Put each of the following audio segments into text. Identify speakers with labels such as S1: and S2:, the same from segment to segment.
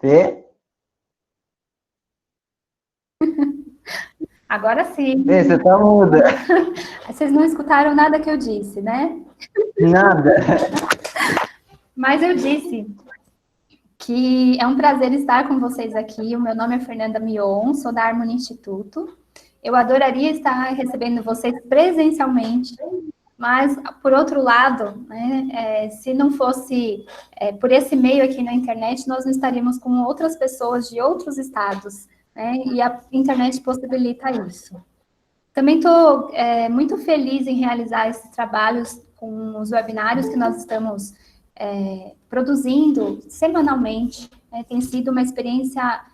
S1: Fê?
S2: Agora sim.
S1: Fê, você tá muda.
S2: Vocês não escutaram nada que eu disse, né?
S1: Nada.
S2: Mas eu disse que é um prazer estar com vocês aqui. O meu nome é Fernanda Mion, sou da Harmony Instituto. Eu adoraria estar recebendo vocês presencialmente, mas, por outro lado, né, se não fosse por esse meio aqui na internet, nós não estaríamos com outras pessoas de outros estados, né, e a internet possibilita isso. Também estou muito feliz em realizar esses trabalhos com os webinários que nós estamos produzindo semanalmente. Tem sido uma experiência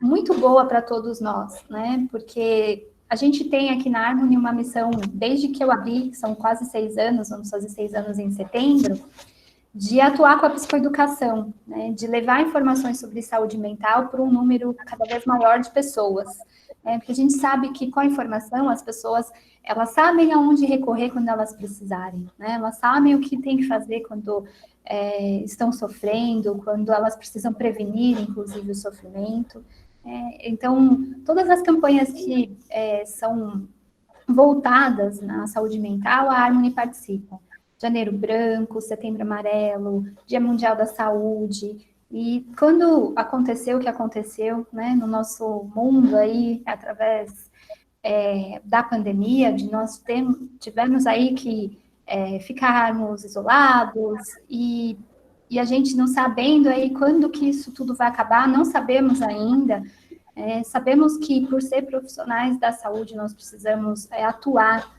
S2: muito boa para todos nós, né? Porque a gente tem aqui na Harmony uma missão, desde que eu abri, que são quase 6 anos, vamos fazer 6 anos em setembro, de atuar com a psicoeducação, né? De levar informações sobre saúde mental para um número cada vez maior de pessoas. Porque a gente sabe que com a informação as pessoas elas sabem aonde recorrer quando elas precisarem, né? Elas sabem o que tem que fazer quando estão sofrendo, quando elas precisam prevenir, inclusive, o sofrimento. Então, todas as campanhas que são voltadas na saúde mental, a Harmony participa. Janeiro Branco, Setembro Amarelo, Dia Mundial da Saúde. E quando aconteceu o que aconteceu, né, no nosso mundo aí, através da pandemia, de nós tivemos aí que ficarmos isolados e a gente não sabendo aí quando que isso tudo vai acabar, não sabemos ainda. Sabemos que, por ser profissionais da saúde, nós precisamos atuar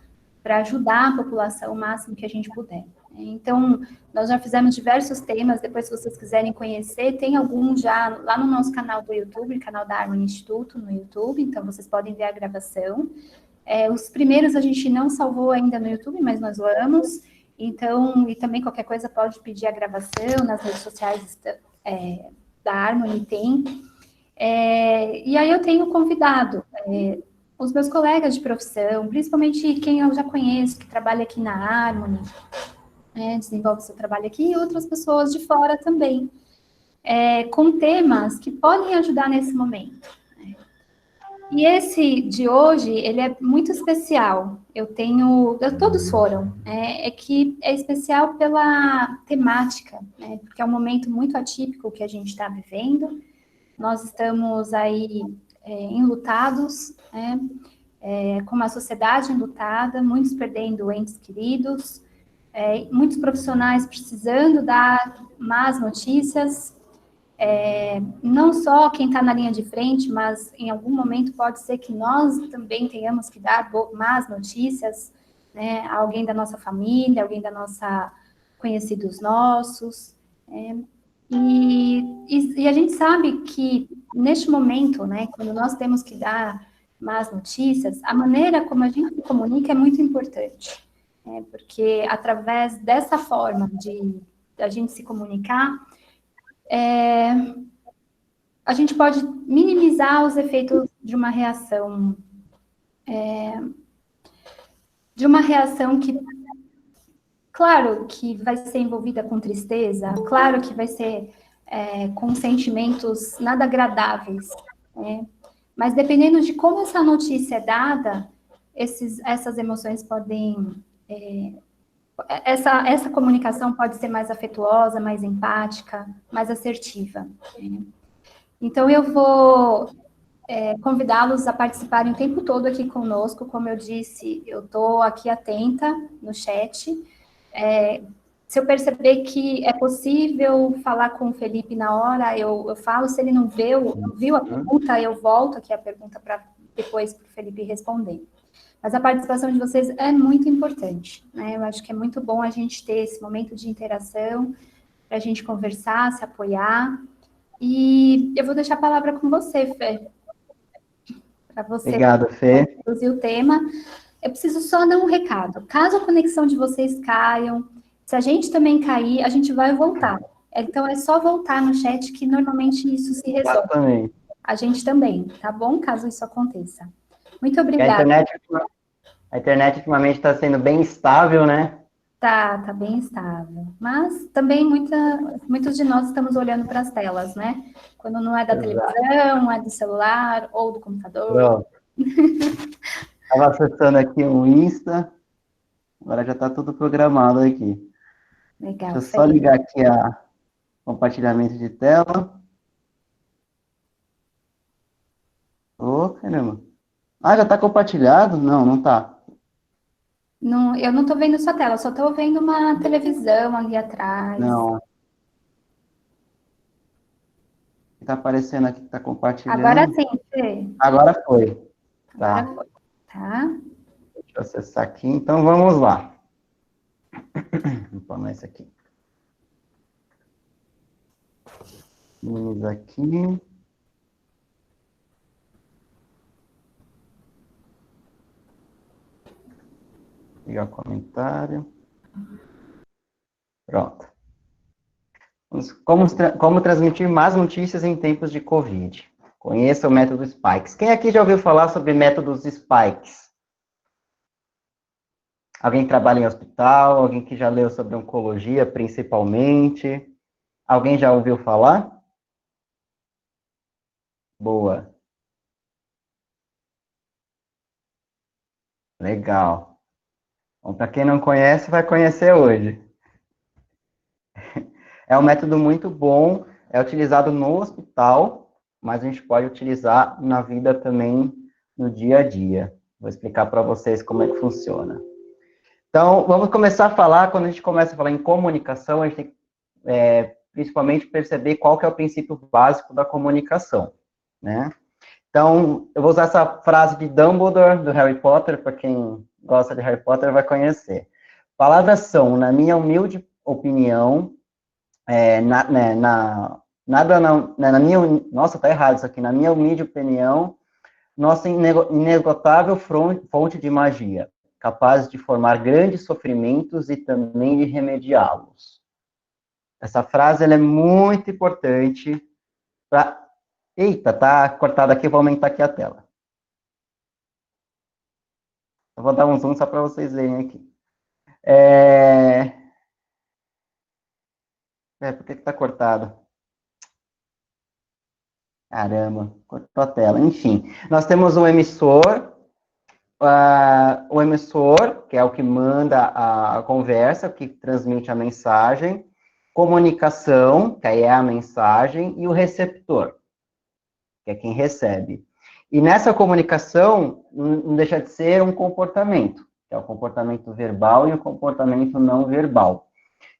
S2: para ajudar a população o máximo que a gente puder. Então, nós já fizemos diversos temas, depois, se vocês quiserem conhecer, tem alguns já lá no nosso canal do YouTube, canal da Harmony Instituto no YouTube, então vocês podem ver a gravação. Os primeiros a gente não salvou ainda no YouTube, mas nós vamos. Então, e também qualquer coisa pode pedir a gravação nas redes sociais da Harmony, tem. E aí eu tenho convidado os meus colegas de profissão, principalmente quem eu já conheço, que trabalha aqui na Harmony, desenvolve seu trabalho aqui, e outras pessoas de fora também, com temas que podem ajudar nesse momento. E esse de hoje, ele é muito especial. Todos foram, que é especial pela temática, né, porque é um momento muito atípico que a gente está vivendo. Nós estamos aí enlutados, com uma sociedade enlutada, muitos perdendo entes queridos, muitos profissionais precisando dar más notícias, não só quem está na linha de frente, mas em algum momento pode ser que nós também tenhamos que dar más notícias, né, a alguém da nossa família, alguém da nossa conhecidos nossos, e a gente sabe que, neste momento, né, quando nós temos que dar más notícias, a maneira como a gente se comunica é muito importante, porque através dessa forma de a gente se comunicar, a gente pode minimizar os efeitos de uma reação que, claro, que vai ser envolvida com tristeza, claro que vai ser com sentimentos nada agradáveis, mas dependendo de como essa notícia é dada, essas emoções podem... Essa comunicação pode ser mais afetuosa, mais empática, mais assertiva. Então, eu vou convidá-los a participarem o tempo todo aqui conosco. Como eu disse, eu estou aqui atenta no chat. Se eu perceber que é possível falar com o Felipe na hora, eu falo. Se ele não viu a pergunta, eu volto aqui a pergunta para depois para o Felipe responder. Mas a participação de vocês é muito importante, né? Eu acho que é muito bom a gente ter esse momento de interação, para a gente conversar, se apoiar. E eu vou deixar a palavra com você, Fê, para você
S1: Obrigado, Fê.
S2: introduzir o tema. Eu preciso só dar um recado. Caso a conexão de vocês caiam, se a gente também cair, a gente vai voltar. Então, é só voltar no chat que normalmente isso se resolve.
S1: Exatamente.
S2: A gente também, tá bom? Caso isso aconteça. Muito
S1: A
S2: obrigada.
S1: internet ultimamente está sendo bem estável, né?
S2: Tá bem estável. Mas também muitos de nós estamos olhando para as telas, né? Quando não é da
S1: Exato.
S2: televisão, é do celular ou do computador.
S1: Pronto. Estava acessando aqui o Insta, agora já está tudo programado aqui. Deixa
S2: Legal,
S1: eu só
S2: sei.
S1: ligar aqui a compartilhamento de tela. Ô, caramba. Ah, já está compartilhado? Não, não está.
S2: Não, eu não estou vendo sua tela, só estou vendo uma televisão ali atrás.
S1: Não. Está aparecendo aqui que está
S2: Agora
S1: compartilhando.
S2: sim, Fê.
S1: Agora foi.
S2: Agora
S1: Tá.
S2: foi, tá?
S1: Deixa eu acessar aqui. Então, vamos lá. Vou pôr esse aqui. Minimizar aqui. Ligar o comentário. Pronto. Como transmitir más notícias em tempos de Covid? Conheça o método Spikes. Quem aqui já ouviu falar sobre métodos Spikes? Alguém que trabalha em hospital? Alguém que já leu sobre oncologia, principalmente? Alguém já ouviu falar? Boa. Legal. Bom, para quem não conhece, vai conhecer hoje. É um método muito bom, é utilizado no hospital, mas a gente pode utilizar na vida também, no dia a dia. Vou explicar para vocês como é que funciona. Então, vamos começar a falar, quando a gente começa a falar em comunicação, a gente tem que, principalmente, perceber qual que é o princípio básico da comunicação, né? Então, eu vou usar essa frase de Dumbledore, do Harry Potter, para quem gosta de Harry Potter vai conhecer. Palavras são, na minha humilde opinião, na minha, nossa, tá errado isso aqui, na minha humilde opinião, nossa inesgotável fonte de magia, capaz de formar grandes sofrimentos e também de remediá-los. Essa frase, ela é muito importante para... Eita, tá cortado aqui, eu vou aumentar aqui a tela. Eu vou dar um zoom só para vocês verem aqui. Por que tá cortado? Caramba, cortou a tela. Enfim, nós temos o emissor, que é o que manda a conversa, que transmite a mensagem, comunicação, que aí é a mensagem, e o receptor, que é quem recebe. E nessa comunicação, não deixa de ser um comportamento, que é o comportamento verbal e o comportamento não verbal.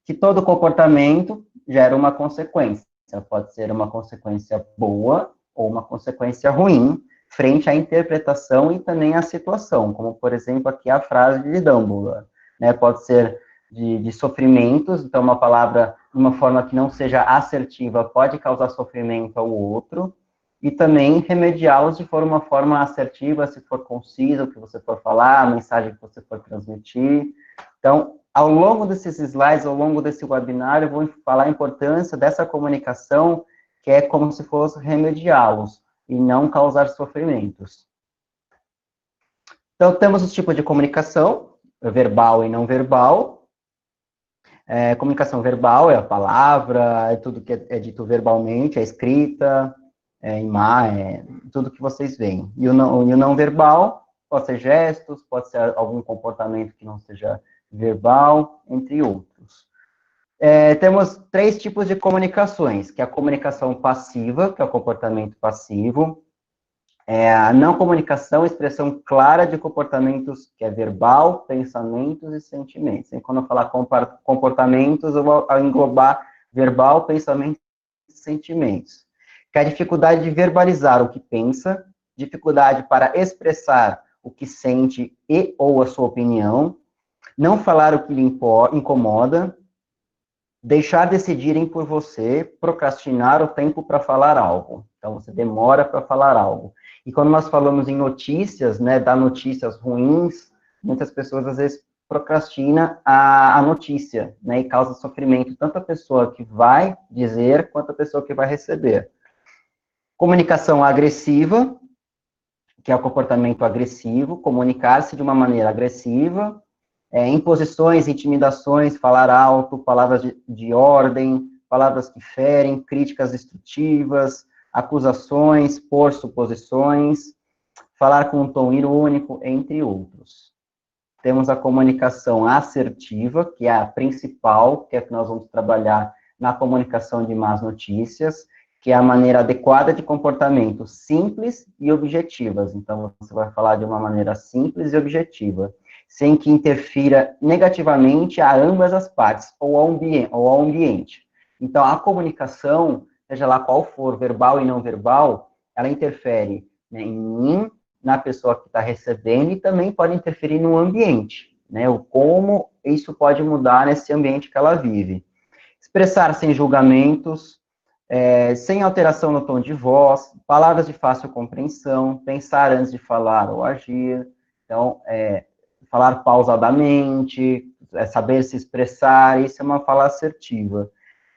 S1: Que todo comportamento gera uma consequência. Pode ser uma consequência boa ou uma consequência ruim, frente à interpretação e também à situação, como, por exemplo, aqui a frase de Dumbledore, né? Pode ser de sofrimentos, então uma palavra, de uma forma que não seja assertiva, pode causar sofrimento ao outro, e também remediá-los de uma forma assertiva, se for concisa o que você for falar, a mensagem que você for transmitir. Então, ao longo desses slides, ao longo desse webinar, eu vou falar a importância dessa comunicação, que é como se fosse remediá-los, e não causar sofrimentos. Então, temos os tipos de comunicação, verbal e não verbal. Comunicação verbal é a palavra, é tudo que é dito verbalmente, é escrita, tudo que vocês veem. E o não verbal pode ser gestos, pode ser algum comportamento que não seja verbal, entre outros. Temos 3 tipos de comunicações, que é a comunicação passiva, que é o comportamento passivo, a não comunicação, expressão clara de comportamentos, que é verbal, pensamentos e sentimentos. E quando eu falar comportamentos, eu vou englobar verbal, pensamentos e sentimentos. Que é a dificuldade de verbalizar o que pensa, dificuldade para expressar o que sente e ou a sua opinião, não falar o que lhe incomoda, deixar decidirem por você, procrastinar o tempo para falar algo. Então, você demora para falar algo. E quando nós falamos em notícias, né, dar notícias ruins, muitas pessoas, às vezes, procrastinam a notícia, né, e causa sofrimento, tanto a pessoa que vai dizer, quanto a pessoa que vai receber. Comunicação agressiva, que é o comportamento agressivo, comunicar-se de uma maneira agressiva, imposições, intimidações, falar alto, palavras de ordem, palavras que ferem, críticas destrutivas, acusações, pôr suposições, falar com um tom irônico, entre outros. Temos a comunicação assertiva, que é a principal, que é que nós vamos trabalhar na comunicação de más notícias, que é a maneira adequada de comportamento simples e objetivas. Então, você vai falar de uma maneira simples e objetiva, sem que interfira negativamente a ambas as partes, ou ao ambiente. Então, a comunicação, seja lá qual for, verbal e não verbal, ela interfere, né, em mim, na pessoa que está recebendo, e também pode interferir no ambiente, né, o como isso pode mudar nesse ambiente que ela vive. Expressar sem julgamentos, sem alteração no tom de voz, palavras de fácil compreensão, pensar antes de falar ou agir, então, falar pausadamente, saber se expressar, isso é uma fala assertiva.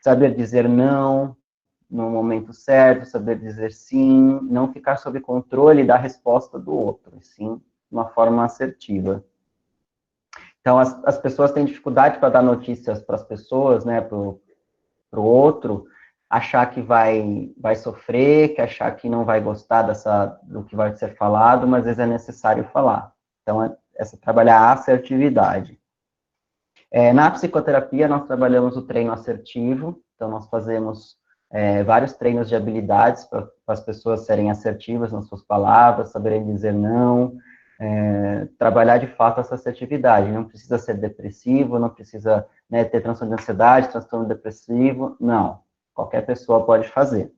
S1: Saber dizer não no momento certo, saber dizer sim, não ficar sob controle da resposta do outro, sim, de uma forma assertiva. Então, as pessoas têm dificuldade para dar notícias para as pessoas, né, para o outro, achar que vai sofrer, que achar que não vai gostar do que vai ser falado, mas às vezes é necessário falar. Então, trabalhar a assertividade. Na psicoterapia, nós trabalhamos o treino assertivo, então nós fazemos vários treinos de habilidades para as pessoas serem assertivas nas suas palavras, saberem dizer não, trabalhar de fato essa assertividade. Não precisa ser depressivo, não precisa, né, ter transtorno de ansiedade, transtorno depressivo, não. Qualquer pessoa pode fazer.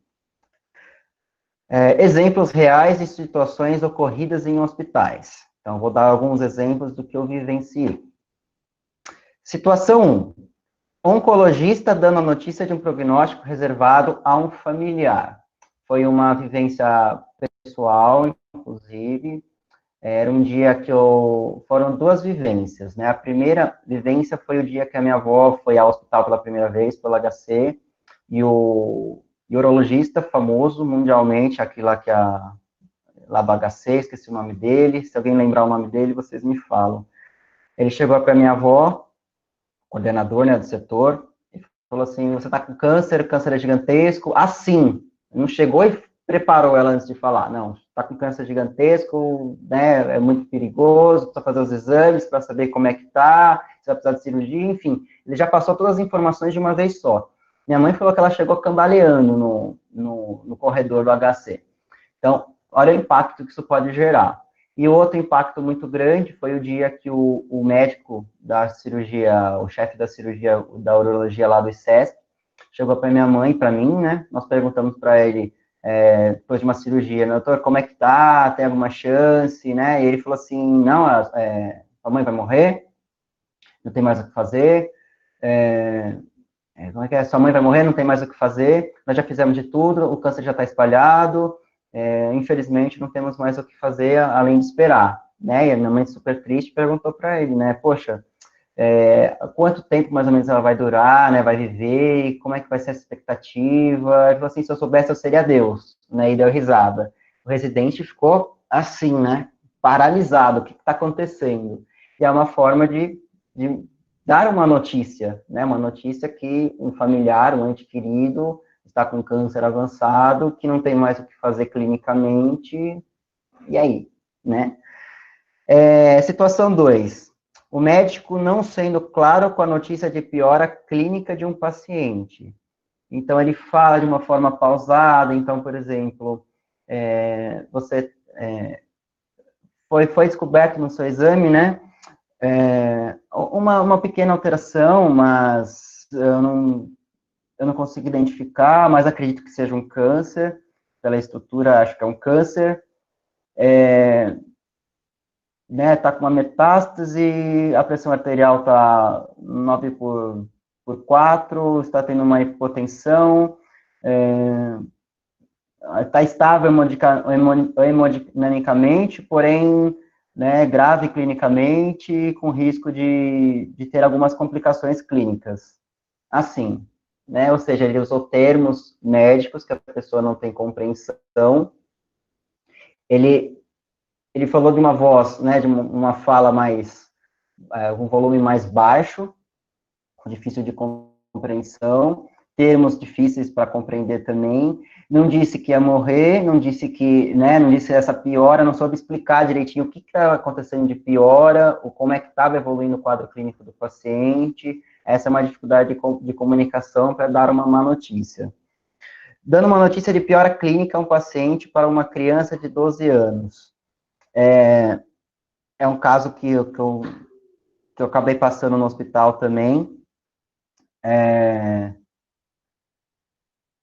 S1: Exemplos reais de situações ocorridas em hospitais. Então, vou dar alguns exemplos do que eu vivenciei. Situação 1. Oncologista dando a notícia de um prognóstico reservado a um familiar. Foi uma vivência pessoal, inclusive. Era um dia que foram duas vivências, né? A primeira vivência foi o dia que a minha avó foi ao hospital pela primeira vez, pelo HC, e o urologista famoso mundialmente, aqui lá que é a LabHC, esqueci o nome dele, se alguém lembrar o nome dele, vocês me falam. Ele chegou para minha avó, coordenador, né, do setor, e falou assim, você está com câncer é gigantesco, assim, não chegou e preparou ela antes de falar, não, está com câncer gigantesco, né, é muito perigoso, precisa fazer os exames para saber como é que está, se vai precisar de cirurgia, enfim, ele já passou todas as informações de uma vez só. Minha mãe falou que ela chegou cambaleando no corredor do HC. Então, olha o impacto que isso pode gerar. E outro impacto muito grande foi o dia que o médico da cirurgia, o chefe da cirurgia da urologia lá do ICESP, chegou para minha mãe, para mim, né? Nós perguntamos para ele, depois de uma cirurgia, doutor, como é que tá? Tem alguma chance, né? E ele falou assim, não, a mãe vai morrer, não tem mais o que fazer, como é que é? Sua mãe vai morrer, não tem mais o que fazer, nós já fizemos de tudo, o câncer já está espalhado, infelizmente não temos mais o que fazer além de esperar, né? E a minha mãe, super triste, perguntou para ele, né? Poxa, quanto tempo mais ou menos ela vai durar, né? Vai viver, como é que vai ser essa expectativa? Ele falou assim, se eu soubesse, eu seria Deus, né? E deu risada. O residente ficou assim, né? Paralisado, o que está acontecendo? E é uma forma de dar uma notícia, né? Uma notícia que um familiar, um ente querido, está com câncer avançado, que não tem mais o que fazer clinicamente, e aí, né? Situação 2. O médico não sendo claro com a notícia de piora clínica de um paciente. Então, ele fala de uma forma pausada, então, por exemplo, você foi descoberto no seu exame, né? Uma pequena alteração, mas eu não consigo identificar, mas acredito que seja um câncer, pela estrutura, acho que é um câncer, né, tá com uma metástase, a pressão arterial tá 9 por 4, está tendo uma hipotensão, está estável hemodinamicamente, porém, né, grave clinicamente, com risco de ter algumas complicações clínicas. Assim, né, ou seja, ele usou termos médicos que a pessoa não tem compreensão, ele falou de uma voz, né, de uma fala mais um volume mais baixo, difícil de compreensão, termos difíceis para compreender também, não disse que ia morrer, não disse que, né, não disse essa piora, não soube explicar direitinho o que estava acontecendo de piora, ou como é que estava evoluindo o quadro clínico do paciente. Essa é uma dificuldade de comunicação para dar uma má notícia. Dando uma notícia de piora clínica a um paciente para uma criança de 12 anos. É um caso que eu acabei passando no hospital também.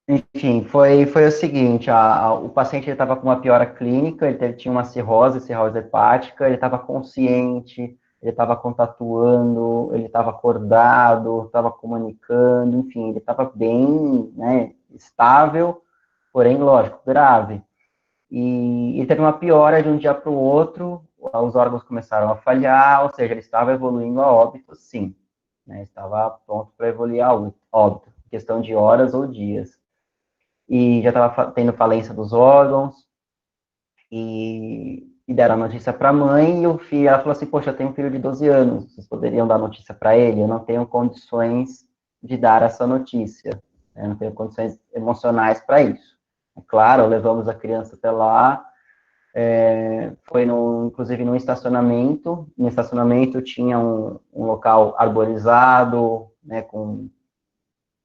S1: Enfim, foi o seguinte, o paciente estava com uma piora clínica, ele tinha uma cirrose hepática, ele estava consciente, ele estava contatuando, ele estava acordado, estava comunicando, enfim, ele estava bem, né, estável, porém, lógico, grave. E ele teve uma piora de um dia para o outro, os órgãos começaram a falhar, ou seja, ele estava evoluindo a óbito, sim, né, estava pronto para evoluir a óbito, questão de horas ou dias. E já estava tendo falência dos órgãos, e deram a notícia para a mãe, e o filho, ela falou assim, poxa, eu tenho um filho de 12 anos, vocês poderiam dar notícia para ele? Eu não tenho condições de dar essa notícia, né? Eu não tenho condições emocionais para isso. É claro, levamos a criança até lá, foi, inclusive, no estacionamento tinha um local arborizado, né, com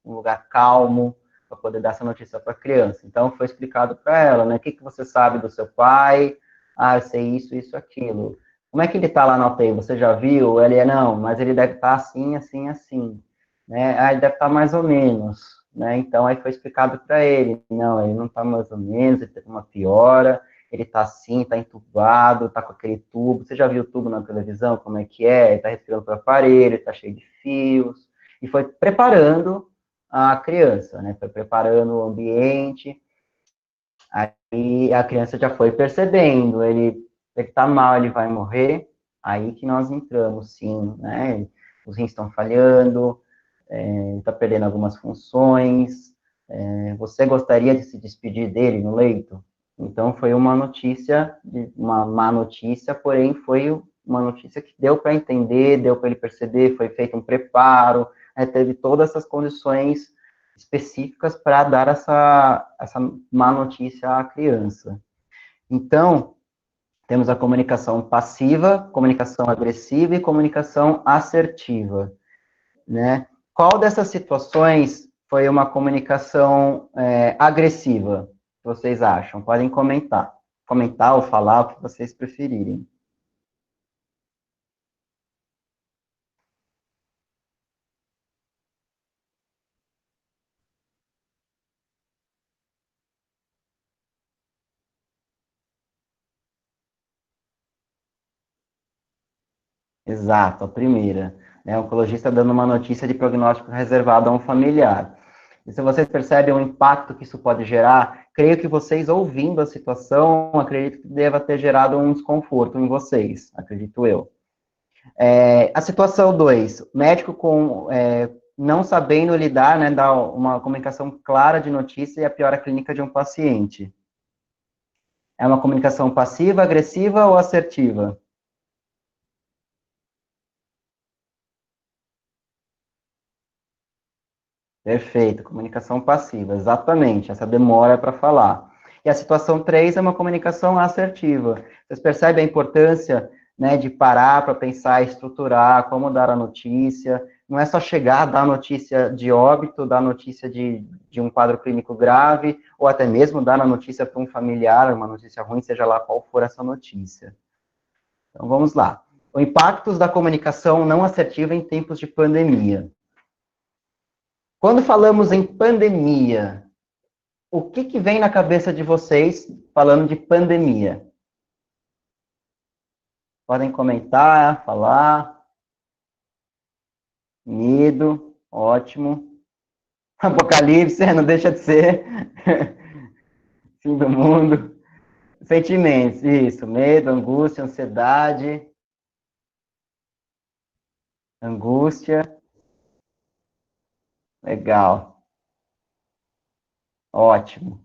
S1: um lugar calmo, para poder dar essa notícia para a criança. Então, foi explicado para ela, né, o que você sabe do seu pai? Ah, eu sei isso, isso, aquilo. Como é que ele está lá na UTI? Você já viu? Ele não, mas ele deve estar assim, assim, assim. Né? Ah, ele deve estar mais ou menos. Né? Então, aí foi explicado para ele, não, ele não está mais ou menos, ele teve uma piora, ele está assim, está entubado, está com aquele tubo. Você já viu o tubo na televisão? Como é que é? Ele está respirando pelo aparelho, está cheio de fios. E foi preparando a criança, né? Foi preparando o ambiente. Aí a criança já foi percebendo, ele tá mal, ele vai morrer. Aí que nós entramos, sim, né? Os rins estão falhando, ele está perdendo algumas funções. Você gostaria de se despedir dele no leito? Então foi uma notícia, uma má notícia, porém foi uma notícia que deu para entender, deu para ele perceber, foi feito um preparo, teve todas essas condições específicas para dar essa má notícia à criança. Então, temos a comunicação passiva, comunicação agressiva e comunicação assertiva, né? Qual dessas situações foi uma comunicação agressiva, vocês acham? Podem comentar ou falar o que vocês preferirem. Exato, a primeira. Né, o oncologista dando uma notícia de prognóstico reservado a um familiar. E se vocês percebem o impacto que isso pode gerar, creio que vocês, ouvindo a situação, acredito que deva ter gerado um desconforto em vocês, acredito eu. A situação 2, médico não sabendo lidar, né, dar uma comunicação clara de notícia e a piora clínica de um paciente. É uma comunicação passiva, agressiva ou assertiva? Perfeito, comunicação passiva, exatamente, essa demora para falar. E a situação 3 é uma comunicação assertiva. Vocês percebem a importância, né, de parar para pensar, estruturar, como dar a notícia. Não é só chegar, dar a notícia de óbito, dar a notícia de um quadro clínico grave, ou até mesmo dar a notícia para um familiar, uma notícia ruim, seja lá qual for essa notícia. Então, vamos lá. Os impactos da comunicação não assertiva em tempos de pandemia. Quando falamos em pandemia, o que vem na cabeça de vocês falando de pandemia? Podem comentar, falar. Medo, ótimo. Apocalipse, não deixa de ser. Fim do mundo. Sentimentos, isso. Medo, angústia, ansiedade. Angústia. Legal. Ótimo.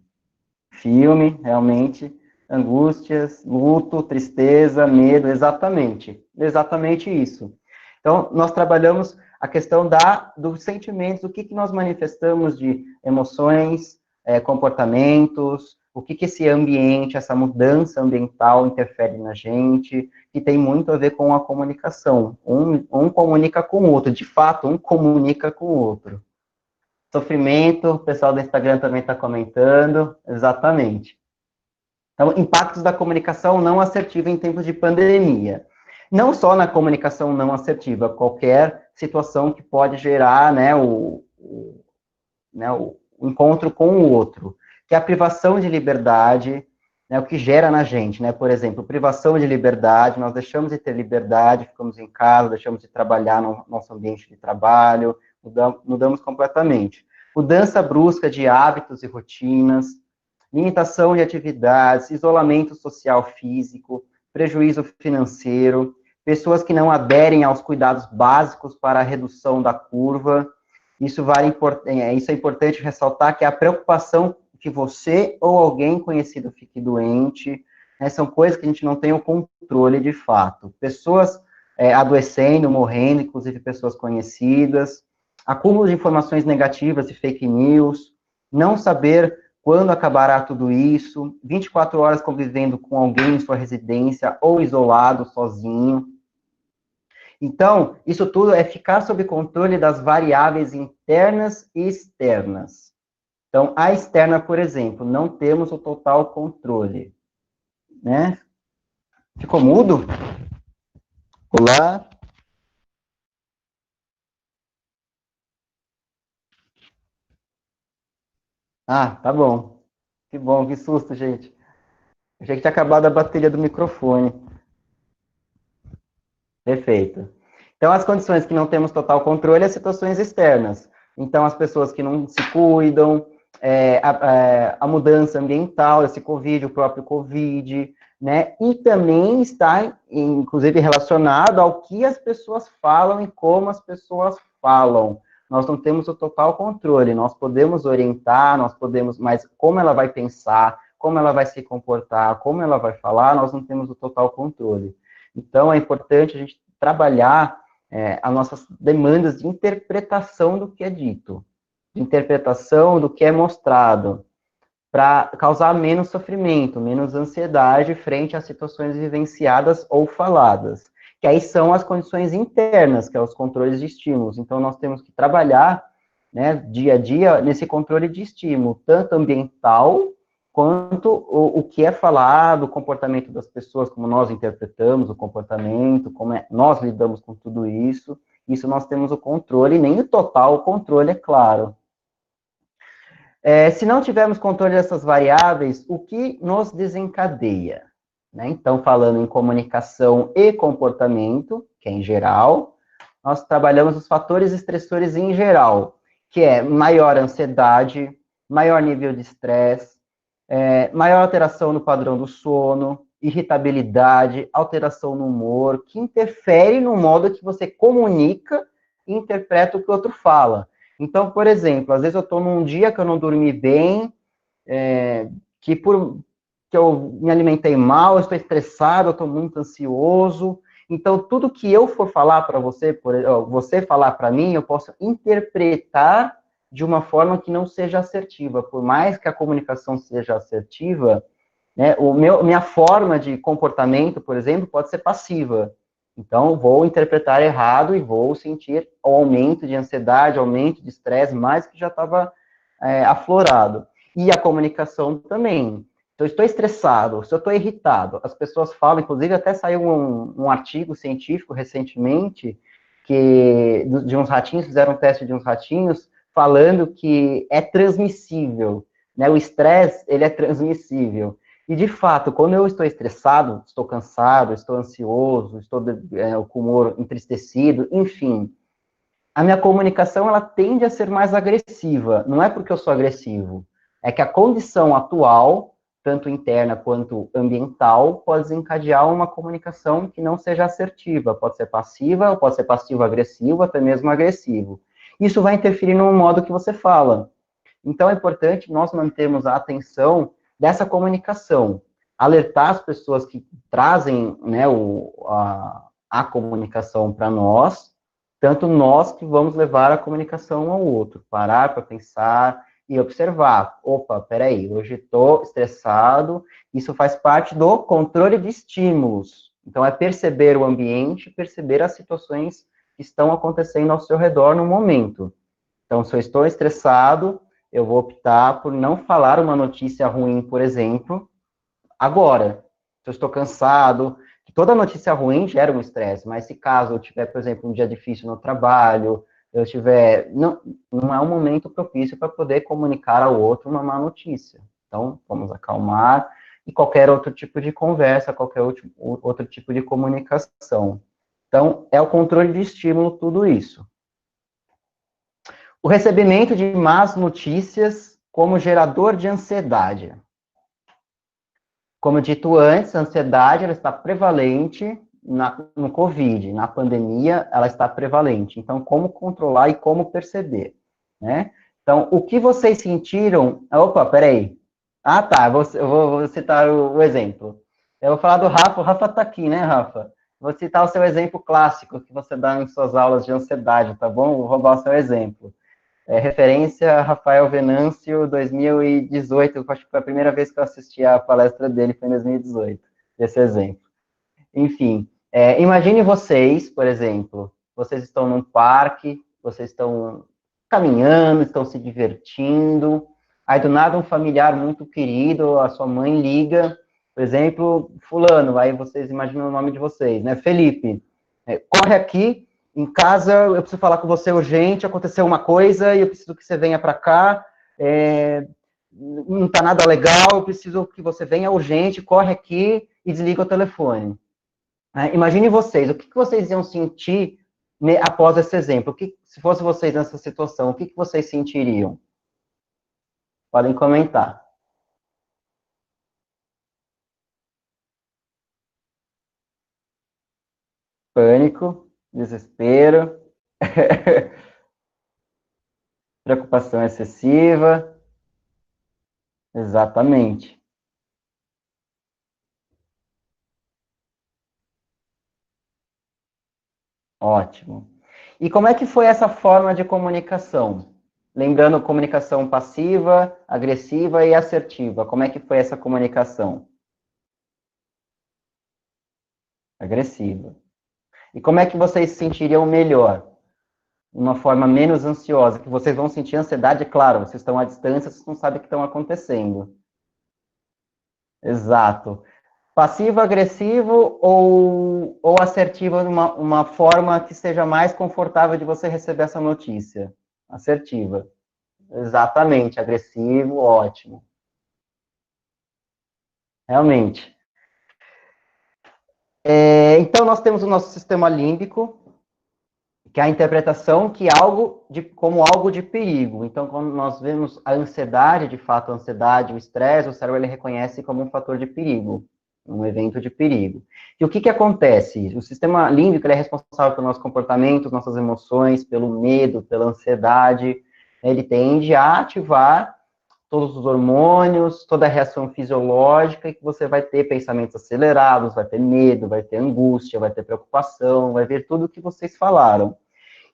S1: Filme, realmente. Angústias, luto, tristeza, medo, exatamente. Exatamente isso. Então, nós trabalhamos a questão dos sentimentos, o que nós manifestamos de emoções, comportamentos, o que esse ambiente, essa mudança ambiental interfere na gente, que tem muito a ver com a comunicação. Um comunica com o outro, de fato, um comunica com o outro. Sofrimento, o pessoal do Instagram também está comentando, exatamente. Então, impactos da comunicação não assertiva em tempos de pandemia. Não só na comunicação não assertiva, qualquer situação que pode gerar, né, o encontro com o outro, que é a privação de liberdade, né, o que gera na gente, né, por exemplo, privação de liberdade, nós deixamos de ter liberdade, ficamos em casa, deixamos de trabalhar no nosso ambiente de trabalho, mudamos completamente. Mudança brusca de hábitos e rotinas, limitação de atividades, isolamento social físico, prejuízo financeiro, pessoas que não aderem aos cuidados básicos para a redução da curva. Isso é importante ressaltar, que a preocupação que você ou alguém conhecido fique doente, né, são coisas que a gente não tem o controle de fato. Pessoas adoecendo, morrendo, inclusive pessoas conhecidas, acúmulo de informações negativas e fake news, não saber quando acabará tudo isso, 24 horas convivendo com alguém em sua residência ou isolado, sozinho. Então, isso tudo é ficar sob controle das variáveis internas e externas. Então, a externa, por exemplo, não temos o total controle, né? Ficou mudo? Olá? Ah, tá bom. Que bom, que susto, gente. Achei que tinha acabado a bateria do microfone. Perfeito. Então, as condições que não temos total controle, as situações externas. Então, as pessoas que não se cuidam, a mudança ambiental, esse Covid, o próprio Covid, né? E também está, inclusive, relacionado ao que as pessoas falam e como as pessoas falam. Nós não temos o total controle, nós podemos orientar, mas como ela vai pensar, como ela vai se comportar, como ela vai falar, nós não temos o total controle. Então, é importante a gente trabalhar as nossas demandas de interpretação do que é dito, de interpretação do que é mostrado, para causar menos sofrimento, menos ansiedade frente às situações vivenciadas ou faladas, que aí são as condições internas, que são os controles de estímulos. Então, nós temos que trabalhar, né, dia a dia, nesse controle de estímulo, tanto ambiental, quanto o que é falado, o comportamento das pessoas, como nós interpretamos o comportamento, nós lidamos com tudo isso nós temos o controle, nem o total controle, é claro. Se não tivermos controle dessas variáveis, o que nos desencadeia? Né? Então, falando em comunicação e comportamento, que é em geral, nós trabalhamos os fatores estressores em geral, que é maior ansiedade, maior nível de estresse, maior alteração no padrão do sono, irritabilidade, alteração no humor, que interfere no modo que você comunica e interpreta o que o outro fala. Então, por exemplo, às vezes eu estou num dia que eu não dormi bem, que eu me alimentei mal, eu estou estressado, eu estou muito ansioso. Então, tudo que eu for falar para você, você falar para mim, eu posso interpretar de uma forma que não seja assertiva. Por mais que a comunicação seja assertiva, né, minha forma de comportamento, por exemplo, pode ser passiva. Então, vou interpretar errado e vou sentir o aumento de ansiedade, aumento de estresse, mais que já estava aflorado. E a comunicação também. Então, eu estou estressado, se eu estou irritado, as pessoas falam, inclusive até saiu um artigo científico recentemente, de uns ratinhos, fizeram um teste de uns ratinhos, falando que é transmissível, né? O estresse, ele é transmissível. E, de fato, quando eu estou estressado, estou cansado, estou ansioso, estou com o humor entristecido, enfim, a minha comunicação, ela tende a ser mais agressiva. Não é porque eu sou agressivo, é que a condição atual, tanto interna quanto ambiental, pode desencadear uma comunicação que não seja assertiva. Pode ser passiva, ou pode ser passivo-agressivo, até mesmo agressivo. Isso vai interferir no modo que você fala. Então, é importante nós mantermos a atenção dessa comunicação, alertar as pessoas que trazem, né, a comunicação para nós, tanto nós que vamos levar a comunicação ao outro, parar para pensar e observar. Opa, peraí, hoje estou estressado, isso faz parte do controle de estímulos. Então, é perceber o ambiente, perceber as situações que estão acontecendo ao seu redor no momento. Então, se eu estou estressado, eu vou optar por não falar uma notícia ruim, por exemplo, agora. Se eu estou cansado, que toda notícia ruim gera um estresse, mas se caso eu tiver, por exemplo, um dia difícil no trabalho, eu tiver, não é um momento propício para poder comunicar ao outro uma má notícia. Então, vamos acalmar e qualquer outro tipo de conversa, qualquer outro tipo de comunicação. Então, é o controle de estímulo tudo isso. O recebimento de más notícias como gerador de ansiedade. Como dito antes, a ansiedade ela está prevalente no Covid, na pandemia, ela está prevalente. Então, como controlar e como perceber, né? Então, o que vocês sentiram... Opa, peraí. Ah, tá, vou citar o exemplo. Eu vou falar do Rafa, o Rafa está aqui, né, Rafa? Vou citar o seu exemplo clássico que você dá em suas aulas de ansiedade, tá bom? Vou roubar o seu exemplo. Referência Rafael Venâncio, 2018, acho que foi a primeira vez que eu assisti a palestra dele, foi em 2018, esse exemplo. Enfim, imagine vocês, por exemplo, vocês estão num parque, vocês estão caminhando, estão se divertindo, aí do nada um familiar muito querido, a sua mãe liga, por exemplo, fulano, aí vocês imaginam o nome de vocês, né, Felipe, corre aqui, em casa, eu preciso falar com você urgente, aconteceu uma coisa e eu preciso que você venha para cá, não está nada legal, eu preciso que você venha urgente, corre aqui e desliga o telefone. Imagine vocês, o que vocês iam sentir após esse exemplo? Se fosse vocês nessa situação, o que vocês sentiriam? Podem comentar. Pânico, desespero, preocupação excessiva. Exatamente. Ótimo. E como é que foi essa forma de comunicação? Lembrando, comunicação passiva, agressiva e assertiva. Como é que foi essa comunicação? Agressiva. E como é que vocês se sentiriam melhor? Uma forma menos ansiosa, que vocês vão sentir ansiedade, claro, vocês estão à distância, vocês não sabem o que estão acontecendo. Exato. Passivo, agressivo ou assertivo, uma forma que seja mais confortável de você receber essa notícia? Assertiva. Exatamente, agressivo, ótimo. Realmente. Então, nós temos o nosso sistema límbico, que é a interpretação como algo de perigo. Então, quando nós vemos a ansiedade, de fato, a ansiedade, o estresse, o cérebro ele reconhece como um fator de perigo, um evento de perigo. E o que acontece? O sistema límbico ele é responsável pelo nosso comportamento, nossas emoções, pelo medo, pela ansiedade. Ele tende a ativar todos os hormônios, toda a reação fisiológica, e que você vai ter pensamentos acelerados, vai ter medo, vai ter angústia, vai ter preocupação, vai ver tudo o que vocês falaram.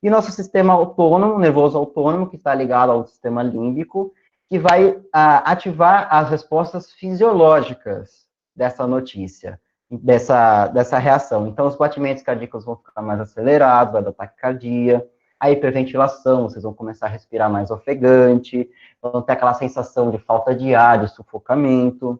S1: E nosso sistema autônomo, nervoso autônomo, que está ligado ao sistema límbico, que vai ativar as respostas fisiológicas dessa notícia, dessa reação. Então, os batimentos cardíacos vão ficar mais acelerados, vai dar taquicardia, a hiperventilação, vocês vão começar a respirar mais ofegante, vão ter aquela sensação de falta de ar, de sufocamento,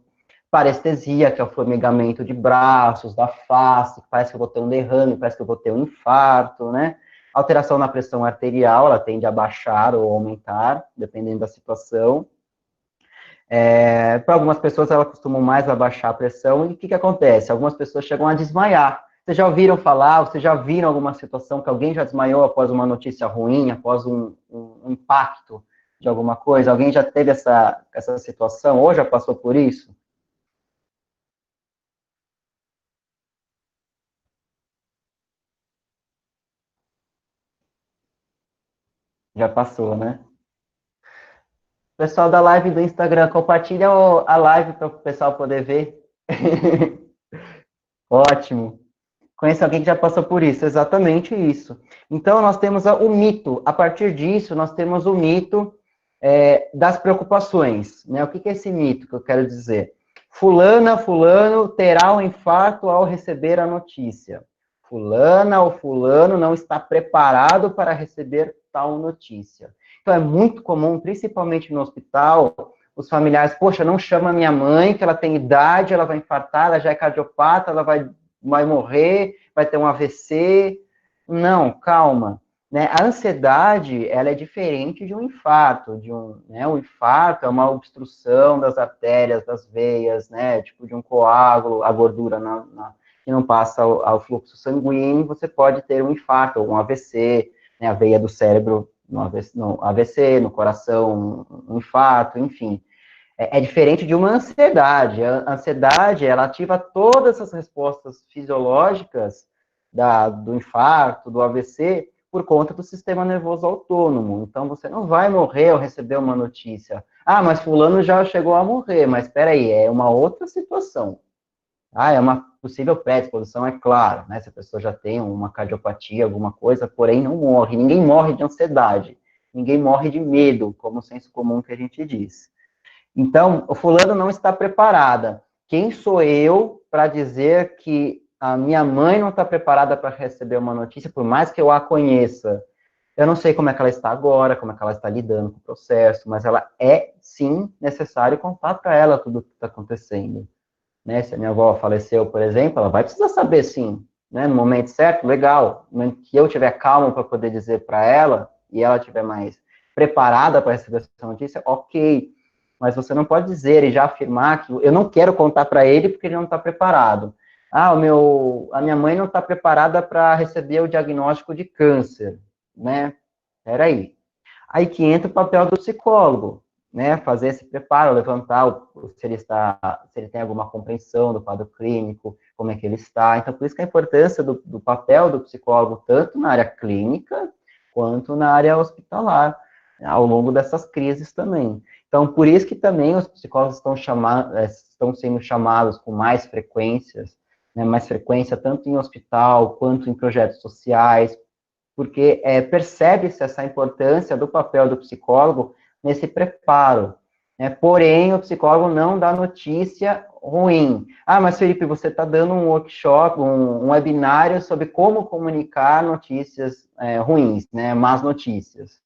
S1: parestesia, que é o formigamento de braços, da face, parece que eu vou ter um derrame, parece que eu vou ter um infarto, né? Alteração na pressão arterial, ela tende a baixar ou aumentar, dependendo da situação. Para algumas pessoas, elas costumam mais abaixar a pressão, e o que acontece? Algumas pessoas chegam a desmaiar. Vocês já ouviram falar, vocês já viram alguma situação que alguém já desmaiou após uma notícia ruim, após um impacto de alguma coisa? Alguém já teve essa situação, ou já passou por isso? Já passou, né? Pessoal da live do Instagram, compartilha a live para o pessoal poder ver. Ótimo. Conheço alguém que já passou por isso, exatamente isso. Então, nós temos o mito. A partir disso, nós temos o mito das preocupações. Né? O que é esse mito que eu quero dizer? Fulana, fulano terá um infarto ao receber a notícia. Fulana ou fulano não está preparado para receber tal notícia. Então, é muito comum, principalmente no hospital, os familiares, poxa, não chama minha mãe, que ela tem idade, ela vai infartar, ela já é cardiopata, ela vai morrer, vai ter um AVC. Não, calma. Né? A ansiedade, ela é diferente de um infarto. Né? O infarto é uma obstrução das artérias, das veias, né? Tipo de um coágulo, a gordura que não passa ao fluxo sanguíneo, você pode ter um infarto, ou um AVC, né? A veia do cérebro no AVC, no coração, um infarto, enfim. É diferente de uma ansiedade. A ansiedade, ela ativa todas as respostas fisiológicas do infarto, do AVC, por conta do sistema nervoso autônomo. Então, você não vai morrer ao receber uma notícia. Ah, mas fulano já chegou a morrer. Mas, espera aí, é uma outra situação. Ah, é uma possível predisposição, é claro, né? Se a pessoa já tem uma cardiopatia, alguma coisa, porém não morre. Ninguém morre de ansiedade. Ninguém morre de medo, como o senso comum que a gente diz. Então, o fulano não está preparada. Quem sou eu para dizer que a minha mãe não está preparada para receber uma notícia, por mais que eu a conheça? Eu não sei como é que ela está agora, como é que ela está lidando com o processo, mas ela é, sim, necessário contar para ela tudo o que está acontecendo. Né? Se a minha avó faleceu, por exemplo, ela vai precisar saber, sim. Né? No momento certo, legal. No momento que eu tiver calmo para poder dizer para ela, e ela estiver mais preparada para receber essa notícia, ok. Mas você não pode dizer e já afirmar que eu não quero contar para ele porque ele não está preparado. Ah, a minha mãe não está preparada para receber o diagnóstico de câncer, né? Peraí. Aí que entra o papel do psicólogo, né? Fazer esse preparo, levantar se ele tem alguma compreensão do quadro clínico, como é que ele está. Então, por isso que a importância do papel do psicólogo, tanto na área clínica, quanto na área hospitalar, ao longo dessas crises também. Então, por isso que também os psicólogos estão sendo chamados com mais frequências, né, mais frequência tanto em hospital, quanto em projetos sociais, porque percebe-se essa importância do papel do psicólogo nesse preparo. Né? Porém, o psicólogo não dá notícia ruim. Ah, mas Felipe, você está dando um workshop, um webinário sobre como comunicar notícias ruins, né, más notícias.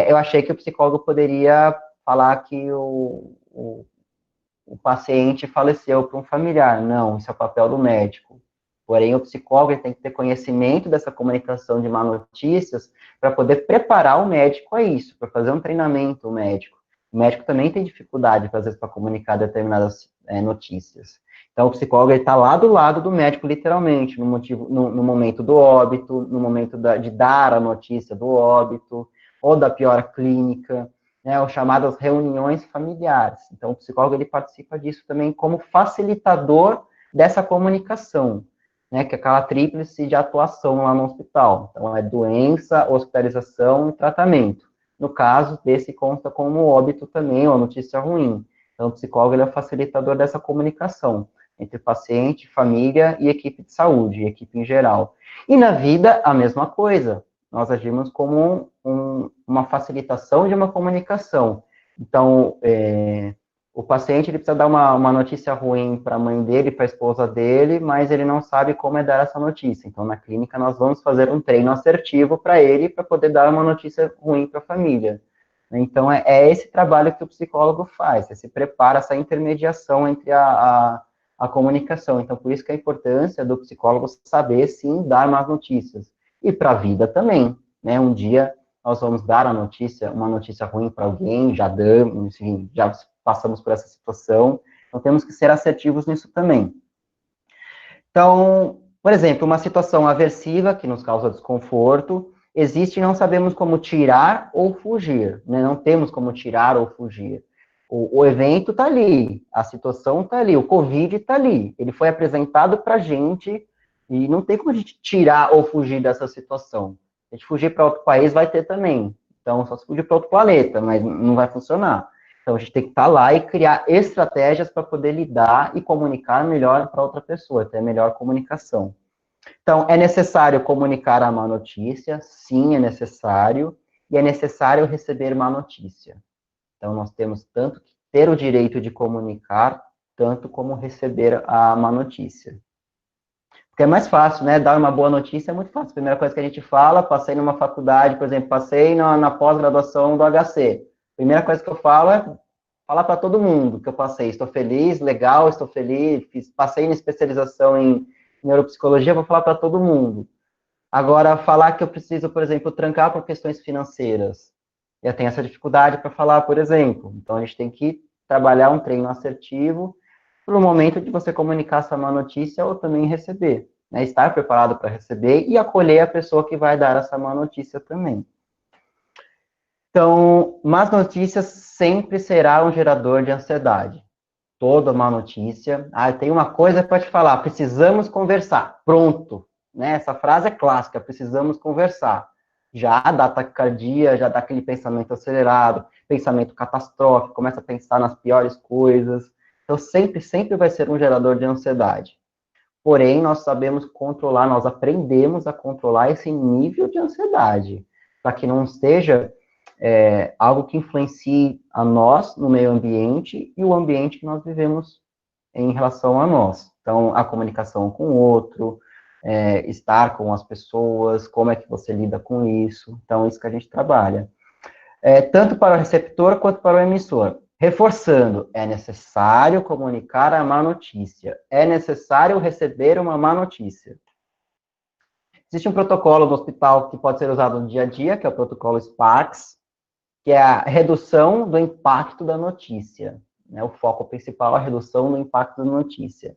S1: Eu achei que o psicólogo poderia falar que o paciente faleceu por um familiar. Não, isso é o papel do médico. Porém, o psicólogo tem que ter conhecimento dessa comunicação de má notícias para poder preparar o médico a isso, para fazer um treinamento médico. O médico também tem dificuldade, às vezes, para comunicar determinadas notícias. Então, o psicólogo está lá do lado do médico, literalmente, no momento do óbito, no momento de dar a notícia do óbito, ou da piora clínica, né, ou chamadas reuniões familiares. Então, o psicólogo ele participa disso também como facilitador dessa comunicação, né, que é aquela tríplice de atuação lá no hospital. Então, é doença, hospitalização e tratamento. No caso, desse consta como óbito também, ou notícia ruim. Então, o psicólogo ele é o facilitador dessa comunicação entre paciente, família e equipe de saúde, equipe em geral. E na vida, a mesma coisa. Nós agimos como uma facilitação de uma comunicação. Então, o paciente ele precisa dar uma notícia ruim para a mãe dele, para a esposa dele, mas ele não sabe como é dar essa notícia. Então, na clínica, nós vamos fazer um treino assertivo para ele, para poder dar uma notícia ruim para a família. Então, é esse trabalho que o psicólogo faz, se prepara essa intermediação entre a comunicação. Então, por isso que a importância do psicólogo saber, sim, dar más notícias. E para a vida também, né? Um dia nós vamos dar uma notícia ruim para alguém, já damos, enfim, já passamos por essa situação, então temos que ser assertivos nisso também. Então, por exemplo, uma situação aversiva que nos causa desconforto, existe e não sabemos como tirar ou fugir, né? Não temos como tirar ou fugir. O evento está ali, a situação está ali, o Covid está ali, ele foi apresentado para a gente e não tem como a gente tirar ou fugir dessa situação. Se a gente fugir para outro país, vai ter também. Então, só se fugir para outro planeta, mas não vai funcionar. Então, a gente tem que estar lá e criar estratégias para poder lidar e comunicar melhor para outra pessoa, ter melhor comunicação. Então, é necessário comunicar a má notícia? Sim, é necessário. E é necessário receber má notícia. Então, nós temos tanto que ter o direito de comunicar, tanto como receber a má notícia. Porque é mais fácil, né? Dar uma boa notícia é muito fácil. A primeira coisa que a gente fala, passei numa faculdade, por exemplo, passei na pós-graduação do HC. A primeira coisa que eu falo é falar para todo mundo que eu passei. Estou feliz, legal, estou feliz, passei na especialização em neuropsicologia, vou falar para todo mundo. Agora, falar que eu preciso, por exemplo, trancar por questões financeiras. Eu tenho essa dificuldade para falar, por exemplo. Então, a gente tem que trabalhar um treino assertivo para o momento de você comunicar essa má notícia ou também receber. Né? Estar preparado para receber e acolher a pessoa que vai dar essa má notícia também. Então, más notícias sempre será um gerador de ansiedade. Toda má notícia. Ah, tem uma coisa para te falar, precisamos conversar. Pronto. Né? Essa frase é clássica, precisamos conversar. Já dá taquicardia, já dá aquele pensamento acelerado, pensamento catastrófico, começa a pensar nas piores coisas. Então, sempre vai ser um gerador de ansiedade. Porém, nós sabemos controlar, nós aprendemos a controlar esse nível de ansiedade, para que não seja algo que influencie a nós no meio ambiente e o ambiente que nós vivemos em relação a nós. Então, a comunicação com o outro, estar com as pessoas, como é que você lida com isso. Então, isso que a gente trabalha. Tanto para o receptor quanto para o emissor. Reforçando, é necessário comunicar a má notícia. É necessário receber uma má notícia. Existe um protocolo no hospital que pode ser usado no dia a dia, que é o protocolo SPARCS, que é a redução do impacto da notícia. Né? O foco principal é a redução do impacto da notícia.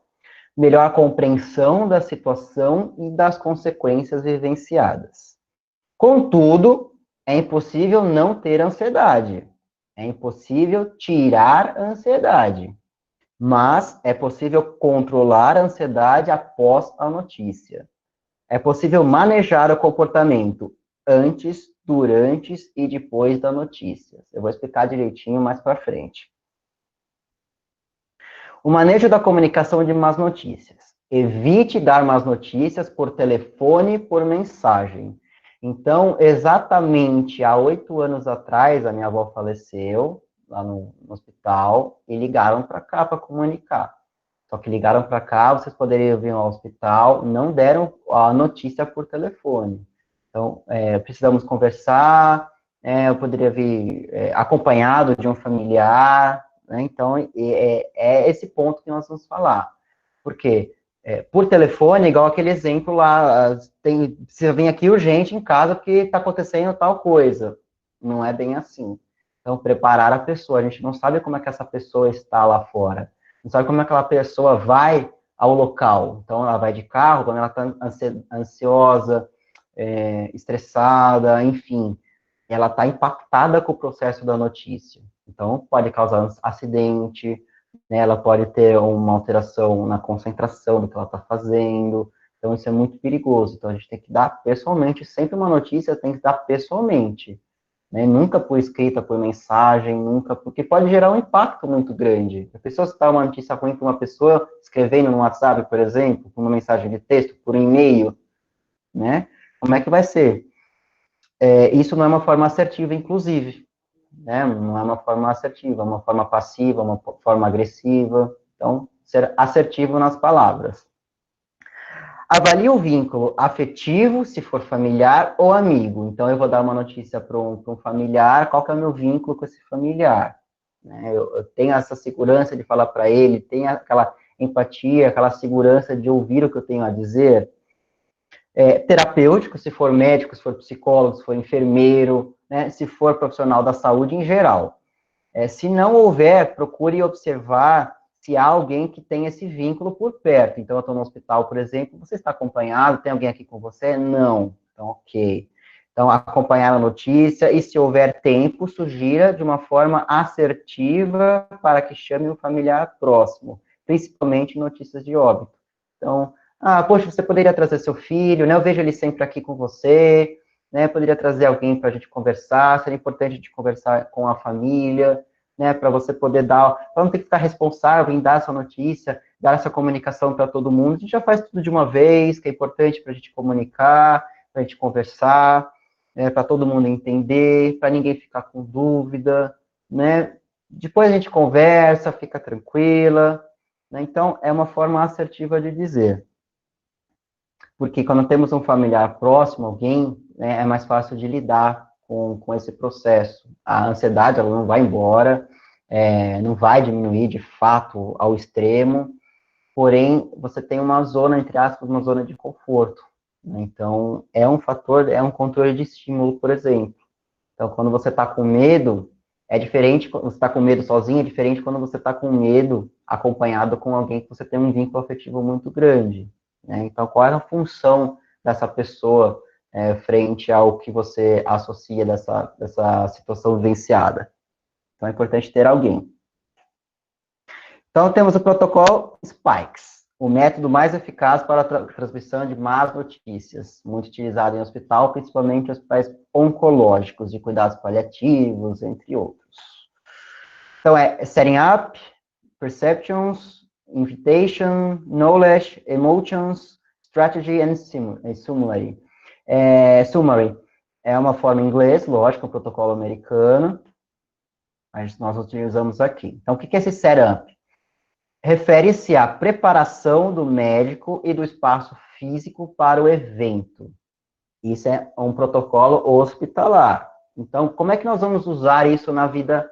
S1: Melhor compreensão da situação e das consequências vivenciadas. Contudo, é impossível não ter ansiedade. É impossível tirar a ansiedade. Mas é possível controlar a ansiedade após a notícia. É possível manejar o comportamento antes, durante e depois da notícia. Eu vou explicar direitinho mais para frente. O manejo da comunicação de más notícias. Evite dar más notícias por telefone e por mensagem. Então, exatamente há 8 anos atrás, a minha avó faleceu lá no hospital e ligaram para cá para comunicar. Só que ligaram para cá, vocês poderiam vir ao hospital, não deram a notícia por telefone. Então, precisamos conversar, eu poderia vir acompanhado de um familiar, né? Então, é esse ponto que nós vamos falar. Por quê? Por telefone, igual aquele exemplo lá, precisa vir aqui urgente em casa porque está acontecendo tal coisa. Não é bem assim. Então, preparar a pessoa. A gente não sabe como é que essa pessoa está lá fora. Não sabe como é que aquela pessoa vai ao local. Então, ela vai de carro, quando ela está ansiosa, estressada, enfim. Ela está impactada com o processo da notícia. Então, pode causar acidente, né, ela pode ter uma alteração na concentração do que ela está fazendo, então isso é muito perigoso. Então a gente tem que dar pessoalmente, sempre uma notícia tem que dar pessoalmente, né, nunca por escrita, por mensagem, nunca, porque pode gerar um impacto muito grande. A pessoa citar uma notícia ruim para uma pessoa, escrevendo no WhatsApp, por exemplo, por uma mensagem de texto, por e-mail, né, como é que vai ser? Isso não é uma forma assertiva, inclusive. Né? Não é uma forma assertiva, é uma forma passiva, uma forma agressiva. Então, ser assertivo nas palavras. Avalie o vínculo afetivo, se for familiar ou amigo. Então, eu vou dar uma notícia para um familiar, qual que é o meu vínculo com esse familiar? Né? Eu tenho essa segurança de falar para ele, tenho aquela empatia, aquela segurança de ouvir o que eu tenho a dizer. Terapêutico, se for médico, se for psicólogo, se for enfermeiro, né, se for profissional da saúde em geral. Se não houver, procure observar se há alguém que tem esse vínculo por perto. Então, eu estou no hospital, por exemplo, você está acompanhado, tem alguém aqui com você? Não. Então, ok. Então, acompanhar a notícia e, se houver tempo, sugira de uma forma assertiva para que chame um familiar próximo, principalmente notícias de óbito. Então, poxa, você poderia trazer seu filho, né? Eu vejo ele sempre aqui com você, né? Poderia trazer alguém para a gente conversar, seria importante a gente conversar com a família, né, para você poder dar, para não ter que ficar responsável em dar essa notícia, dar essa comunicação para todo mundo, a gente já faz tudo de uma vez, que é importante para a gente comunicar, para a gente conversar, para todo mundo entender, para ninguém ficar com dúvida, né, depois a gente conversa, fica tranquila, né, então é uma forma assertiva de dizer. Porque quando temos um familiar próximo, alguém, né, é mais fácil de lidar com esse processo. A ansiedade, ela não vai embora, não vai diminuir, de fato, ao extremo, porém, você tem uma zona, entre aspas, uma zona de conforto. Né? Então, é um fator, é um controle de estímulo, por exemplo. Então, quando você está com medo, é diferente, quando você está com medo sozinho, é diferente quando você está com medo acompanhado com alguém que você tem um vínculo afetivo muito grande. Né? Então, qual é a função dessa pessoa frente ao que você associa dessa situação vivenciada? Então, é importante ter alguém. Então, temos o protocolo SPIKES, o método mais eficaz para a transmissão de más notícias, muito utilizado em hospital, principalmente em hospitais oncológicos, de cuidados paliativos, entre outros. Então, setting up, perceptions, invitation, knowledge, emotions, strategy and summary. Summary é uma forma em inglês, lógico, um protocolo americano, mas nós utilizamos aqui. Então, o que é esse setup? Refere-se à preparação do médico e do espaço físico para o evento. Isso é um protocolo hospitalar. Então, como é que nós vamos usar isso na vida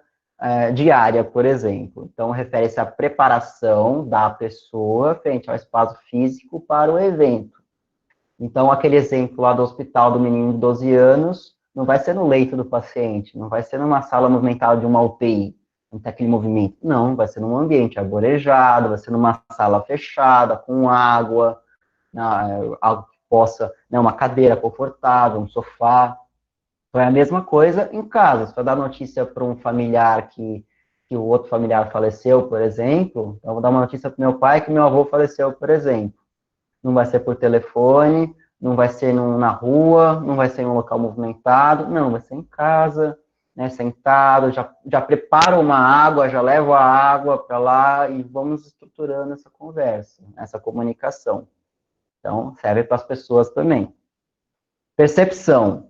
S1: diária, por exemplo? Então, refere-se à preparação da pessoa frente ao espaço físico para o evento. Então, aquele exemplo lá do hospital do menino de 12 anos, não vai ser no leito do paciente, não vai ser numa sala movimentada de uma UTI, não tem aquele movimento. Não, vai ser num ambiente arborejado, vai ser numa sala fechada, com água, algo que possa, né, uma cadeira confortável, um sofá. Então é a mesma coisa em casa. Se eu dar notícia para um familiar que o outro familiar faleceu, por exemplo, então eu vou dar uma notícia para meu pai que meu avô faleceu, por exemplo. Não vai ser por telefone, não vai ser na rua, não vai ser em um local movimentado, não, vai ser em casa, né, sentado, já preparo uma água, já levo a água para lá e vamos estruturando essa conversa, essa comunicação. Então, serve para as pessoas também. Percepção,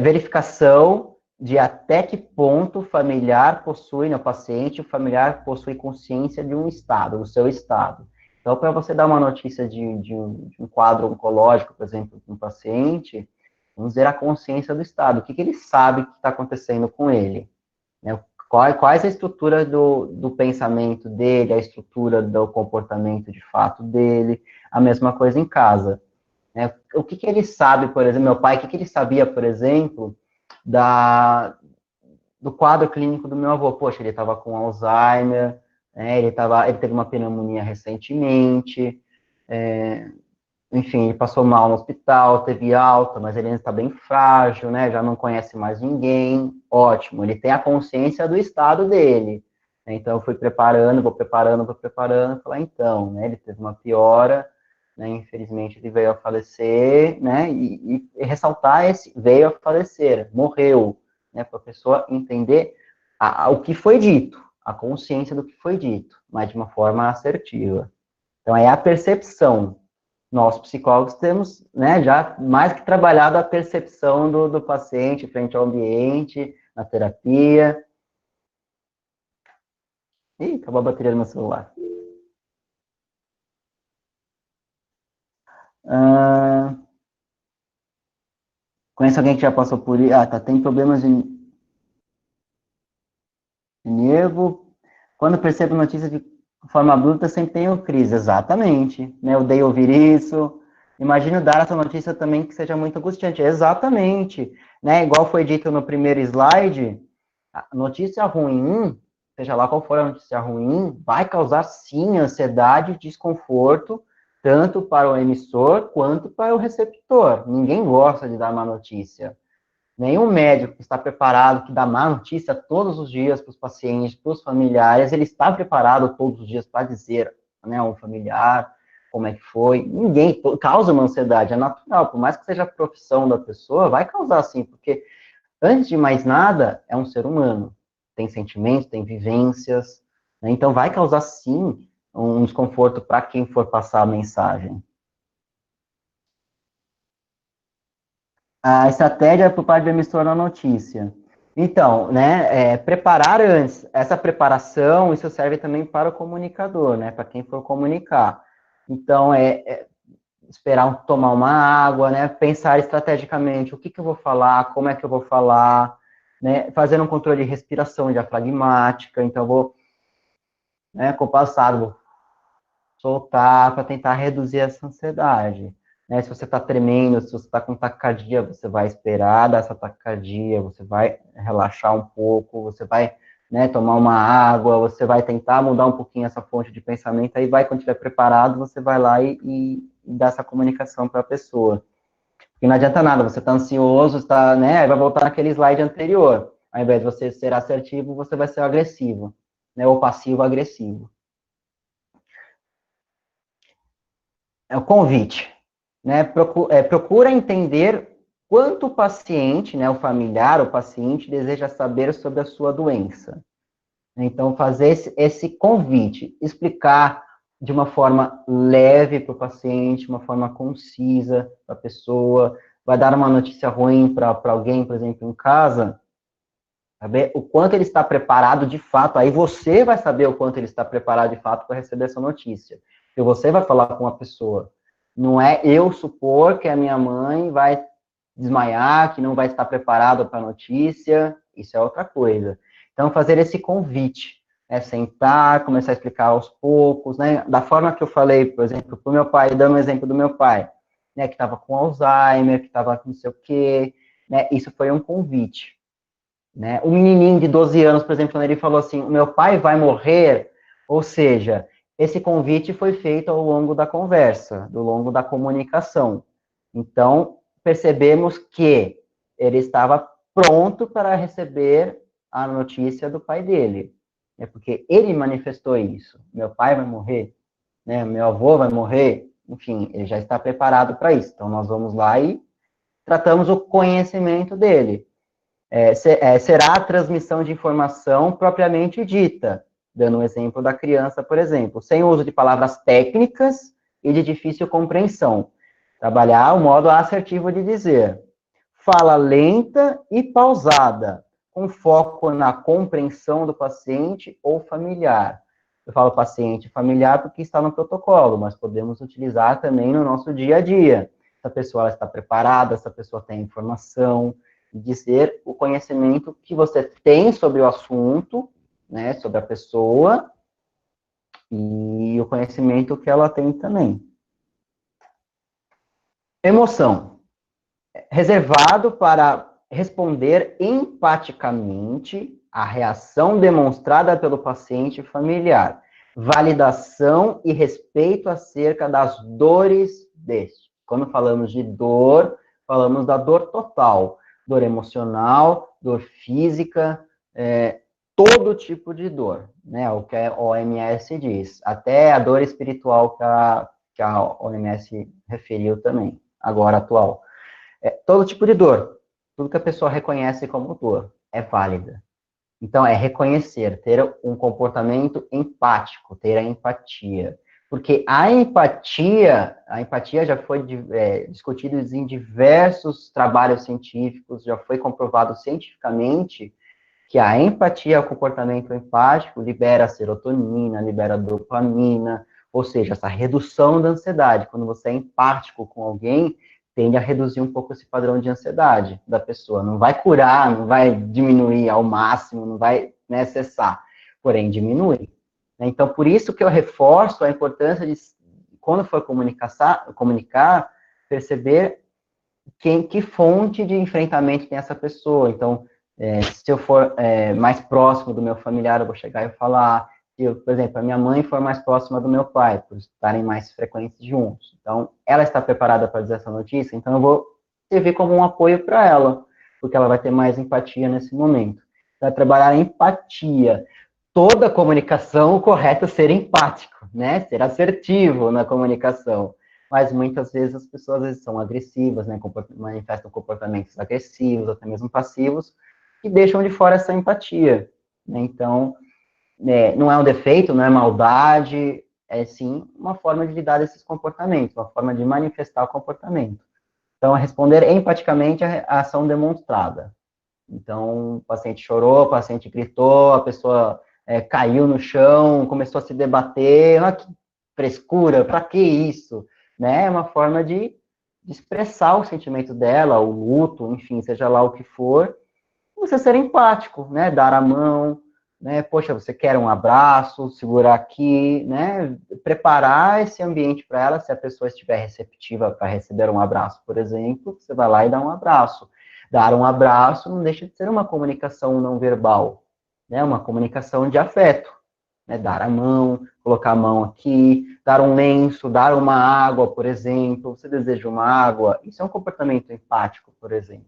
S1: verificação de até que ponto o familiar possui, né, o paciente, o familiar possui consciência de um estado, do seu estado. Então, para você dar uma notícia de um quadro oncológico, por exemplo, de um paciente, vamos dizer a consciência do estado, o que ele sabe que está acontecendo com ele, né? Quais a estrutura do pensamento dele, a estrutura do comportamento de fato dele, a mesma coisa em casa. Né? O que ele sabe, por exemplo, meu pai, o que ele sabia, por exemplo, do quadro clínico do meu avô? Poxa, ele estava com Alzheimer, né? Ele teve uma pneumonia recentemente, enfim, ele passou mal no hospital, teve alta, mas ele ainda está bem frágil, né? Já não conhece mais ninguém. Ótimo, ele tem a consciência do estado dele. Então, eu fui preparando, vou preparando, falar, então, né? Ele teve uma piora, né? Infelizmente, ele veio a falecer, né? E ressaltar esse veio a falecer, morreu, né? Para a pessoa entender o que foi dito, a consciência do que foi dito, mas de uma forma assertiva. Então, é a percepção. Nós, psicólogos, temos, né, já mais que trabalhado a percepção do paciente frente ao ambiente, na terapia. Ih, acabou a bateria do meu celular. Conhece alguém que já passou por isso? Ah, tá, tem problemas de nervo. Quando percebo notícias de forma bruta, sempre tenho crise. Exatamente. Né? Eu odeio ouvir isso. Imagino dar essa notícia também que seja muito angustiante. Exatamente. Né? Igual foi dito no primeiro slide, a notícia ruim, seja lá qual for a notícia ruim, vai causar sim ansiedade e desconforto, tanto para o emissor quanto para o receptor. Ninguém gosta de dar má notícia. Nenhum médico que está preparado, que dá má notícia todos os dias para os pacientes, para os familiares, ele está preparado todos os dias para dizer, né, ao familiar como é que foi. Ninguém causa uma ansiedade, é natural, por mais que seja a profissão da pessoa, vai causar sim, porque antes de mais nada, é um ser humano. tem sentimentos, tem vivências, né? Então vai causar, sim, um desconforto para quem for passar a mensagem. A estratégia por parte do emissor da notícia. Então, né, preparar antes. Essa preparação, isso serve também para o comunicador, né, para quem for comunicar. Então, esperar tomar uma água, né, pensar estrategicamente, o que eu vou falar, como é que eu vou falar, né, fazer um controle de respiração diafragmática. Então, eu vou, né, compassado, vou soltar para tentar reduzir essa ansiedade. Né? Se você está tremendo, se você está com taquicardia, você vai esperar dessa taquicardia, você vai relaxar um pouco, você vai, né, tomar uma água, você vai tentar mudar um pouquinho essa fonte de pensamento, aí vai, quando estiver preparado, você vai lá e dá essa comunicação para a pessoa. Porque não adianta nada, você está ansioso, está, né, vai voltar naquele slide anterior. Ao invés de você ser assertivo, você vai ser agressivo, né, ou passivo-agressivo. É o convite, né? Procura entender quanto o paciente, né, o familiar, o paciente, deseja saber sobre a sua doença. Então, fazer esse convite, explicar de uma forma leve para o paciente, uma forma concisa para a pessoa, vai dar uma notícia ruim para alguém, por exemplo, em casa, saber o quanto ele está preparado de fato, aí você vai saber o quanto ele está preparado de fato para receber essa notícia. E você vai falar com a pessoa. Não é eu supor que a minha mãe vai desmaiar, que não vai estar preparada para a notícia, isso é outra coisa. Então, fazer esse convite, sentar, começar a explicar aos poucos, né, da forma que eu falei, por exemplo, para o meu pai, dando um exemplo do meu pai, né, que estava com Alzheimer, que estava com não sei o quê, né, isso foi um convite. Né? O menininho de 12 anos, por exemplo, quando ele falou assim, o meu pai vai morrer, ou seja, esse convite foi feito ao longo da conversa, ao longo da comunicação. Então, percebemos que ele estava pronto para receber a notícia do pai dele, né? Porque ele manifestou isso. Meu pai vai morrer, né? Meu avô vai morrer, enfim, ele já está preparado para isso. Então, nós vamos lá e tratamos o conhecimento dele. Será a transmissão de informação propriamente dita, dando um exemplo da criança, por exemplo, sem uso de palavras técnicas e de difícil compreensão. Trabalhar o modo assertivo de dizer. Fala lenta e pausada, com foco na compreensão do paciente ou familiar. Eu falo paciente e familiar porque está no protocolo, mas podemos utilizar também no nosso dia a dia. Essa pessoa está preparada, essa pessoa tem informação, dizer o conhecimento que você tem sobre o assunto, né, sobre a pessoa, e o conhecimento que ela tem também. Emoção. Reservado para responder empaticamente à reação demonstrada pelo paciente familiar. Validação e respeito acerca das dores deste. Quando falamos de dor, falamos da dor total. Dor emocional, dor física, todo tipo de dor, né? O que a OMS diz. Até a dor espiritual que a OMS referiu também, agora atual. Todo tipo de dor, tudo que a pessoa reconhece como dor, é válida. Então, é reconhecer, ter um comportamento empático, ter a empatia. Porque a empatia já foi discutida em diversos trabalhos científicos, já foi comprovado cientificamente que a empatia, o comportamento empático, libera serotonina, libera dopamina, ou seja, essa redução da ansiedade. Quando você é empático com alguém, tende a reduzir um pouco esse padrão de ansiedade da pessoa. Não vai curar, não vai diminuir ao máximo, não vai, né, cessar, porém diminui. Então, por isso que eu reforço a importância de, quando for comunicar, perceber que fonte de enfrentamento tem essa pessoa. Então, se eu for mais próximo do meu familiar, eu vou chegar e falar. Se eu, por exemplo, a minha mãe for mais próxima do meu pai, por estarem mais frequentes juntos. Então, ela está preparada para dizer essa notícia, então eu vou servir como um apoio para ela, porque ela vai ter mais empatia nesse momento. Vai trabalhar a empatia. Toda comunicação, o correto é ser empático, né? Ser assertivo na comunicação. Mas muitas vezes as pessoas às vezes são agressivas, né? Manifestam comportamentos agressivos, até mesmo passivos, e deixam de fora essa empatia. né? Então, não é um defeito, não é maldade, é sim uma forma de lidar desses comportamentos, uma forma de manifestar o comportamento. Então, responder empaticamente à ação demonstrada. Então, o paciente chorou, o paciente gritou, a pessoa caiu no chão, começou a se debater, que frescura, para que isso? Né? É uma forma de expressar o sentimento dela, o luto, enfim, seja lá o que for, você ser empático, né? Dar a mão, né? Poxa, você quer um abraço, segurar aqui, né? Preparar esse ambiente para ela, se a pessoa estiver receptiva para receber um abraço, por exemplo, você vai lá e dá um abraço. Dar um abraço não deixa de ser uma comunicação não verbal, né? Uma comunicação de afeto, né? Dar a mão, colocar a mão aqui, dar um lenço, dar uma água, por exemplo. Você deseja uma água? Isso é um comportamento empático, por exemplo.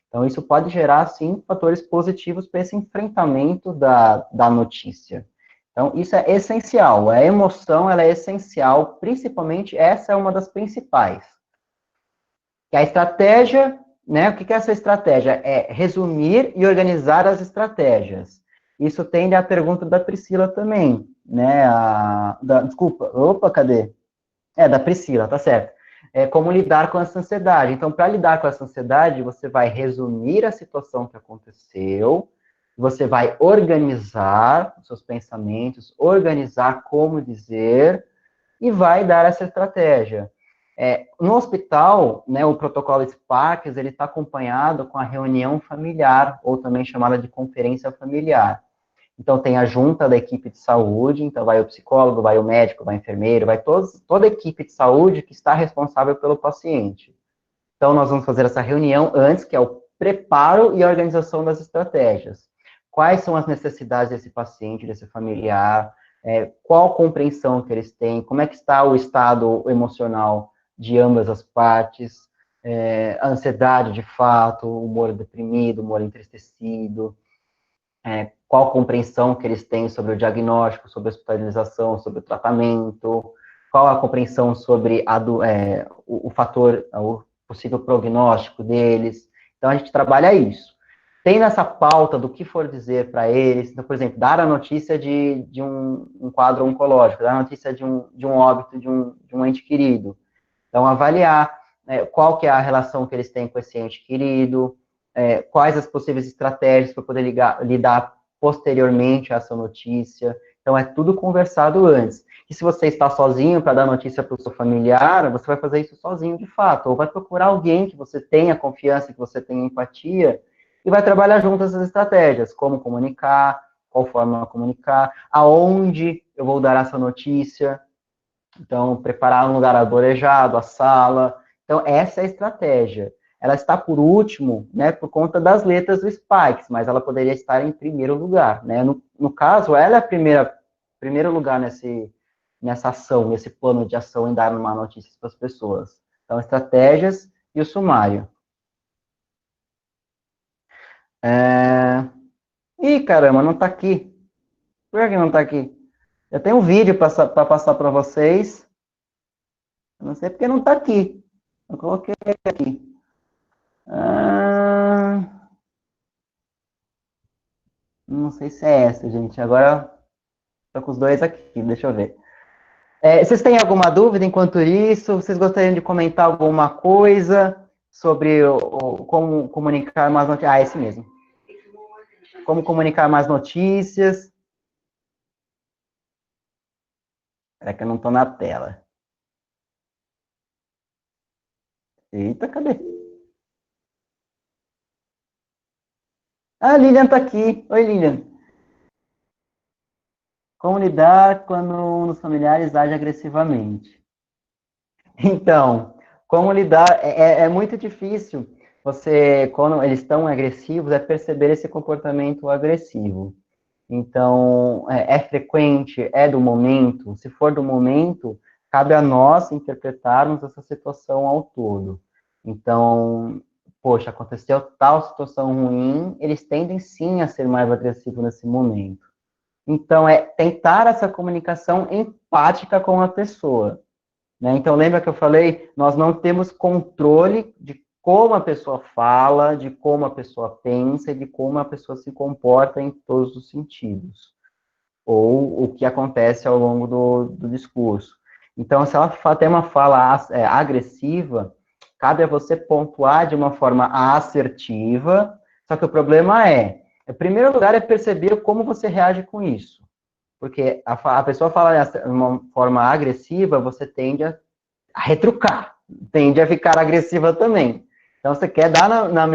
S1: Então, isso pode gerar, sim, fatores positivos para esse enfrentamento da notícia. Então, isso é essencial. A emoção, ela é essencial, principalmente, essa é uma das principais. E a estratégia, né, o que é essa estratégia? É resumir e organizar as estratégias. Isso tende à pergunta da Priscila também, né, desculpa, cadê? Da Priscila, tá certo. Como lidar com essa ansiedade. Então, para lidar com essa ansiedade, você vai resumir a situação que aconteceu, você vai organizar os seus pensamentos, organizar como dizer, e vai dar essa estratégia. No hospital, né, o protocolo Sparks, ele está acompanhado com a reunião familiar, ou também chamada de conferência familiar. Então, tem a junta da equipe de saúde, então vai o psicólogo, vai o médico, vai o enfermeiro, vai toda a equipe de saúde que está responsável pelo paciente. Então, nós vamos fazer essa reunião antes, que é o preparo e a organização das estratégias. Quais são as necessidades desse paciente, desse familiar, qual a compreensão que eles têm, como é que está o estado emocional de ambas as partes, a ansiedade de fato, o humor deprimido, o humor entristecido, qual a compreensão que eles têm sobre o diagnóstico, sobre a hospitalização, sobre o tratamento, qual a compreensão sobre o fator, o possível prognóstico deles. Então, a gente trabalha isso. Tem nessa pauta do que for dizer para eles, então, por exemplo, dar a notícia de um quadro oncológico, dar a notícia de um óbito de um ente querido. Então, avaliar qual que é a relação que eles têm com esse ente querido, quais as possíveis estratégias para poder lidar posteriormente a essa notícia. Então, é tudo conversado antes. E se você está sozinho para dar notícia para o seu familiar, você vai fazer isso sozinho de fato, ou vai procurar alguém que você tenha confiança, que você tenha empatia, e vai trabalhar juntas as estratégias, como comunicar, qual forma comunicar, aonde eu vou dar essa notícia. Então, preparar um lugar arborejado, a sala. Então, essa é a estratégia. Ela está por último, né, por conta das letras do Spikes, mas ela poderia estar em primeiro lugar, né? No caso, ela é primeiro lugar nessa ação, nesse plano de ação em dar uma notícia para as pessoas. Então, estratégias e o sumário. Ih, caramba, não está aqui. Por que não está aqui? Eu tenho um vídeo para passar para vocês. Eu não sei porque não está aqui. Eu coloquei aqui. Não sei se é essa, gente. Agora estou com os dois aqui, deixa eu ver. Vocês têm alguma dúvida enquanto isso? Vocês gostariam de comentar alguma coisa sobre como comunicar mais notícias? Esse mesmo. Como comunicar mais notícias? Será que eu não estou na tela? Eita, cadê? Ah, a Lilian está aqui. Oi, Lilian. Como lidar quando um dos familiares age agressivamente? Então, como lidar? É muito difícil você, quando eles estão agressivos, perceber esse comportamento agressivo. Então, é frequente, é do momento. Se for do momento, cabe a nós interpretarmos essa situação ao todo. Então, poxa, aconteceu tal situação ruim, eles tendem sim a ser mais agressivos nesse momento. Então, é tentar essa comunicação empática com a pessoa. Né? Então, lembra que eu falei? Nós não temos controle de como a pessoa fala, de como a pessoa pensa e de como a pessoa se comporta em todos os sentidos, ou o que acontece ao longo do discurso. Então, se ela tem uma fala agressiva, cabe a você pontuar de uma forma assertiva, só que o problema em primeiro lugar, é perceber como você reage com isso. Porque a pessoa fala de uma forma agressiva, você tende a retrucar, tende a ficar agressiva também. Então, você quer dar na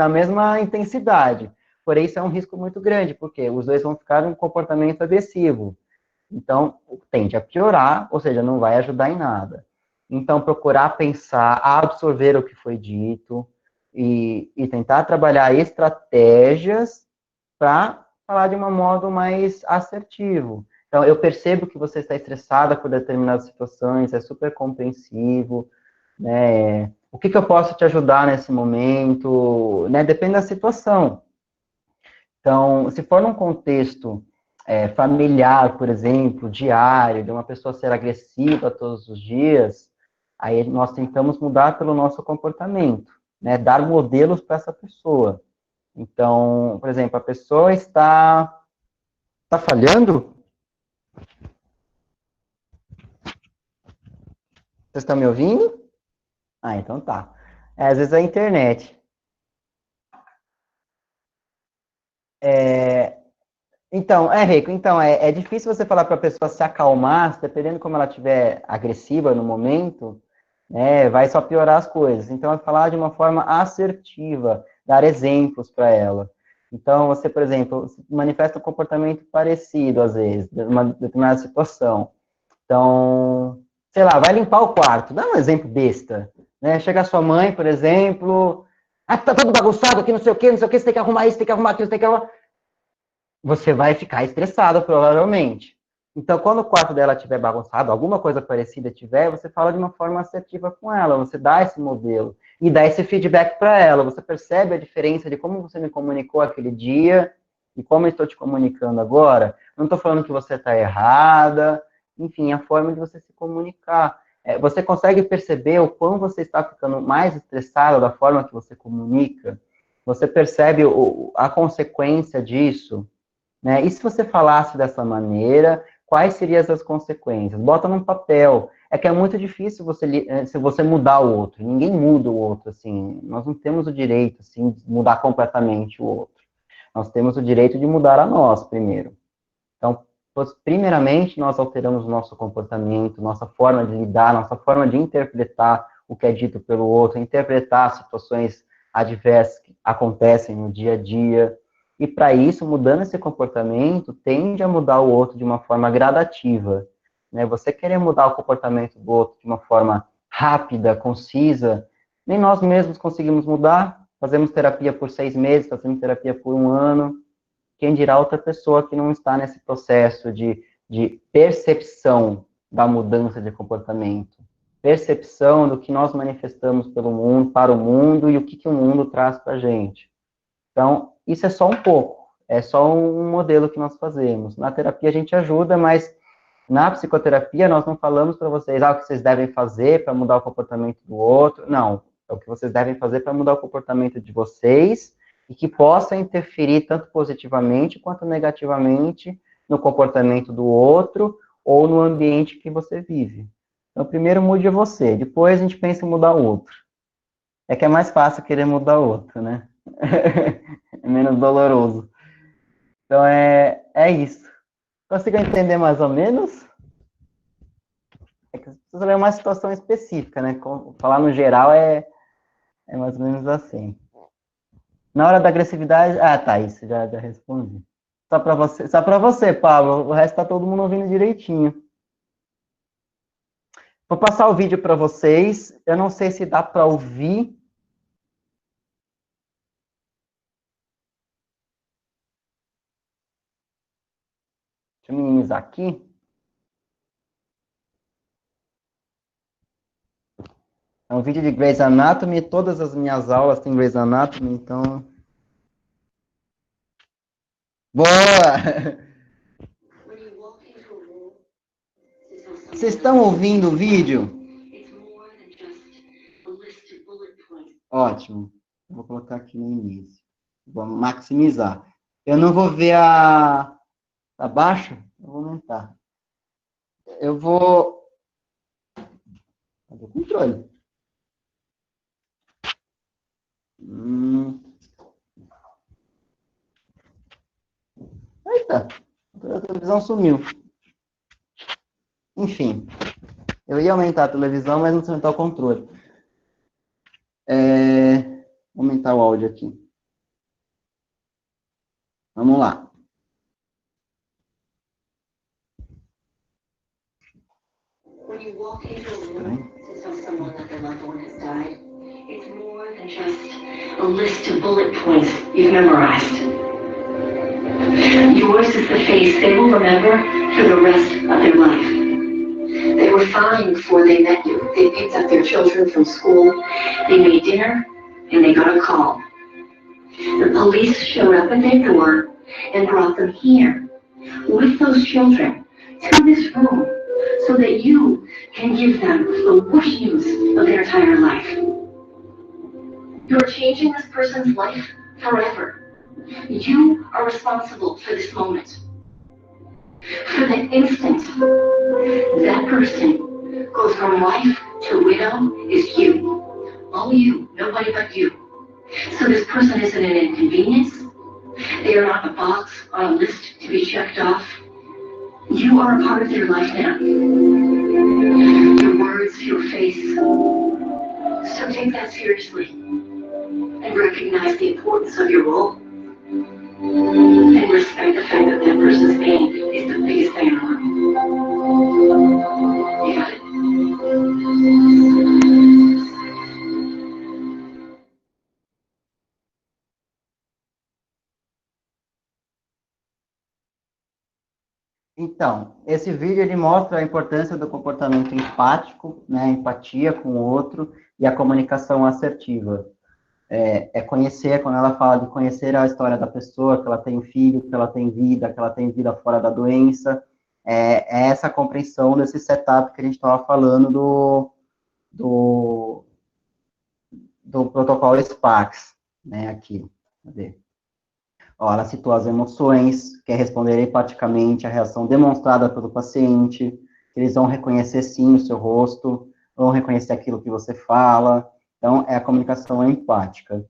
S1: mesma intensidade. Porém, isso é um risco muito grande, porque os dois vão ficar em um comportamento agressivo. Então, tende a piorar, ou seja, não vai ajudar em nada. Então, procurar pensar, absorver o que foi dito e tentar trabalhar estratégias para falar de um modo mais assertivo. Então, eu percebo que você está estressada por determinadas situações, é super compreensivo, né? O que eu posso te ajudar nesse momento, né? Depende da situação. Então, se for num contexto familiar, por exemplo, diário, de uma pessoa ser agressiva todos os dias, aí nós tentamos mudar pelo nosso comportamento, né? Dar modelos para essa pessoa. Então, por exemplo, a pessoa está falhando? Vocês estão me ouvindo? Ah, então tá. Às vezes é a internet. Então, Rico, então, é difícil você falar para a pessoa se acalmar, dependendo como ela estiver agressiva no momento, né, vai só piorar as coisas. Então, é falar de uma forma assertiva, dar exemplos para ela. Então, você, por exemplo, manifesta um comportamento parecido, às vezes, em uma determinada situação. Então, sei lá, vai limpar o quarto, dá um exemplo besta, né? Chega a sua mãe, por exemplo, tá tudo bagunçado aqui, não sei o quê, você tem que arrumar isso, tem que arrumar aquilo, você tem que arrumar... Você vai ficar estressado, provavelmente. Então, quando o quarto dela estiver bagunçado, alguma coisa parecida tiver, você fala de uma forma assertiva com ela, você dá esse modelo e dá esse feedback para ela. Você percebe a diferença de como você me comunicou aquele dia e como eu estou te comunicando agora. Não estou falando que você está errada, enfim, a forma de você se comunicar. Você consegue perceber o quão você está ficando mais estressado da forma que você comunica? Você percebe a consequência disso? Né? E se você falasse dessa maneira, quais seriam as consequências? Bota num papel. É que é muito difícil se você mudar o outro. Ninguém muda o outro, assim. Nós não temos o direito, assim, de mudar completamente o outro. Nós temos o direito de mudar a nós, primeiro. Então, primeiramente, nós alteramos o nosso comportamento, nossa forma de lidar, nossa forma de interpretar o que é dito pelo outro, interpretar situações adversas que acontecem no dia a dia. E para isso, mudando esse comportamento, tende a mudar o outro de uma forma gradativa. Né? Você querer mudar o comportamento do outro de uma forma rápida, concisa, nem nós mesmos conseguimos mudar. Fazemos terapia por 6 meses, fazemos terapia por 1 ano. Quem dirá outra pessoa que não está nesse processo de percepção da mudança de comportamento, percepção do que nós manifestamos pelo mundo, para o mundo e o que o mundo traz para a gente. Então, isso é só um pouco, é só um modelo que nós fazemos. Na terapia a gente ajuda, mas na psicoterapia nós não falamos para vocês o que vocês devem fazer para mudar o comportamento do outro, não. É o que vocês devem fazer para mudar o comportamento de vocês e que possa interferir tanto positivamente quanto negativamente no comportamento do outro ou no ambiente que você vive. Então, primeiro mude você, depois a gente pensa em mudar o outro. É que é mais fácil querer mudar o outro, né? É menos doloroso. Então, é isso. Consigo entender mais ou menos? É que precisa ler uma situação específica, né? Falar no geral é mais ou menos assim. Na hora da agressividade... Ah, tá, isso, já respondi. Só para você, Pablo. O resto tá todo mundo ouvindo direitinho. Vou passar o vídeo para vocês. Eu não sei se dá para ouvir. Deixa eu minimizar aqui. É um vídeo de Grey's Anatomy. Todas as minhas aulas têm Grey's Anatomy, então... Boa! Vocês estão ouvindo o vídeo? Ótimo. Vou colocar aqui no início. Vou maximizar. Eu não vou ver a abaixo, eu vou aumentar. Eu vou fazer o controle. Eita, a televisão sumiu. Enfim, eu ia aumentar a televisão, mas não sei aumentar o controle. Vou aumentar o áudio aqui. Vamos lá. When you walk into a room to tell someone that their loved one has died, it's more than just a list of bullet points you've memorized. Yours is the face they will remember for the rest of their life. They were fine before they met you. They picked up their children from school, they made dinner, and they got a call. The police showed up at their door and brought them here with those children to this room so that you can give them the worst news of their entire life. You're changing this person's life forever. You are responsible for this moment. For the instant that person goes from wife to widow is you. All you, nobody but you. So this person isn't an inconvenience. They are not a box on a list to be checked off. You are a part of their life now. Your words, your face. So take that seriously and recognize the importance of your role and respect the fact that that person's pain is the biggest thing in the world. You got it? Então, esse vídeo ele mostra a importância do comportamento empático, né, a empatia com o outro e a comunicação assertiva. Conhecer, quando ela fala de conhecer a história da pessoa, que ela tem filho, que ela tem vida fora da doença, é essa compreensão desse setup que a gente estava falando do protocolo SPARCS, né, aqui, cadê? Ó, ela citou as emoções, que é responder empaticamente à reação demonstrada pelo paciente, eles vão reconhecer sim o seu rosto, vão reconhecer aquilo que você fala, então é a comunicação empática.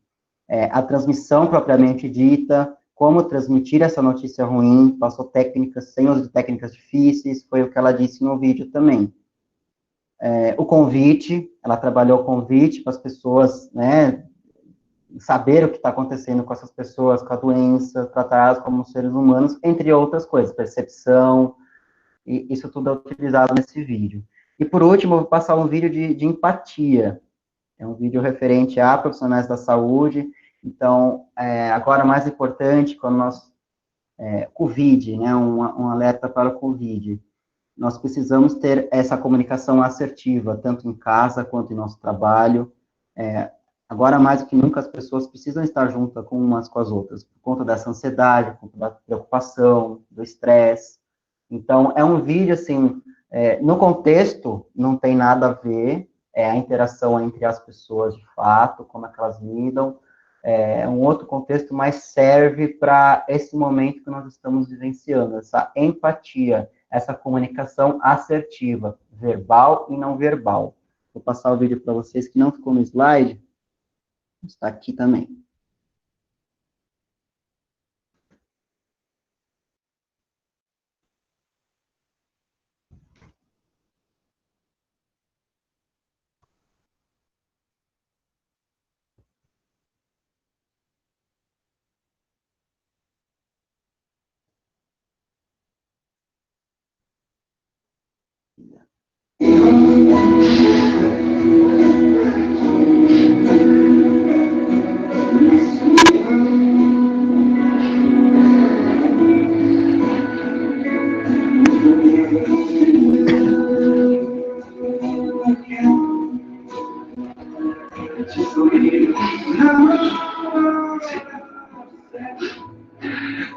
S1: A transmissão propriamente dita, como transmitir essa notícia ruim, passou técnicas, sem uso de técnicas difíceis, foi o que ela disse no vídeo também. O convite, ela trabalhou o convite para as pessoas, né, saber o que está acontecendo com essas pessoas, com a doença, tratá-las como seres humanos, entre outras coisas, percepção, e isso tudo é utilizado nesse vídeo. E por último, eu vou passar um vídeo de empatia, é um vídeo referente a profissionais da saúde, então, agora mais importante, quando nós, Covid, né, um alerta para o Covid, nós precisamos ter essa comunicação assertiva, tanto em casa quanto em nosso trabalho, agora, mais do que nunca, as pessoas precisam estar juntas com umas com as outras, por conta dessa ansiedade, por conta da preocupação, do estresse. Então, é um vídeo, assim, no contexto, não tem nada a ver, a interação entre as pessoas, de fato, como é que elas lidam, um outro contexto, mas serve para esse momento que nós estamos vivenciando, essa empatia, essa comunicação assertiva, verbal e não verbal. Vou passar o vídeo para vocês, que não ficou no slide, está aqui também.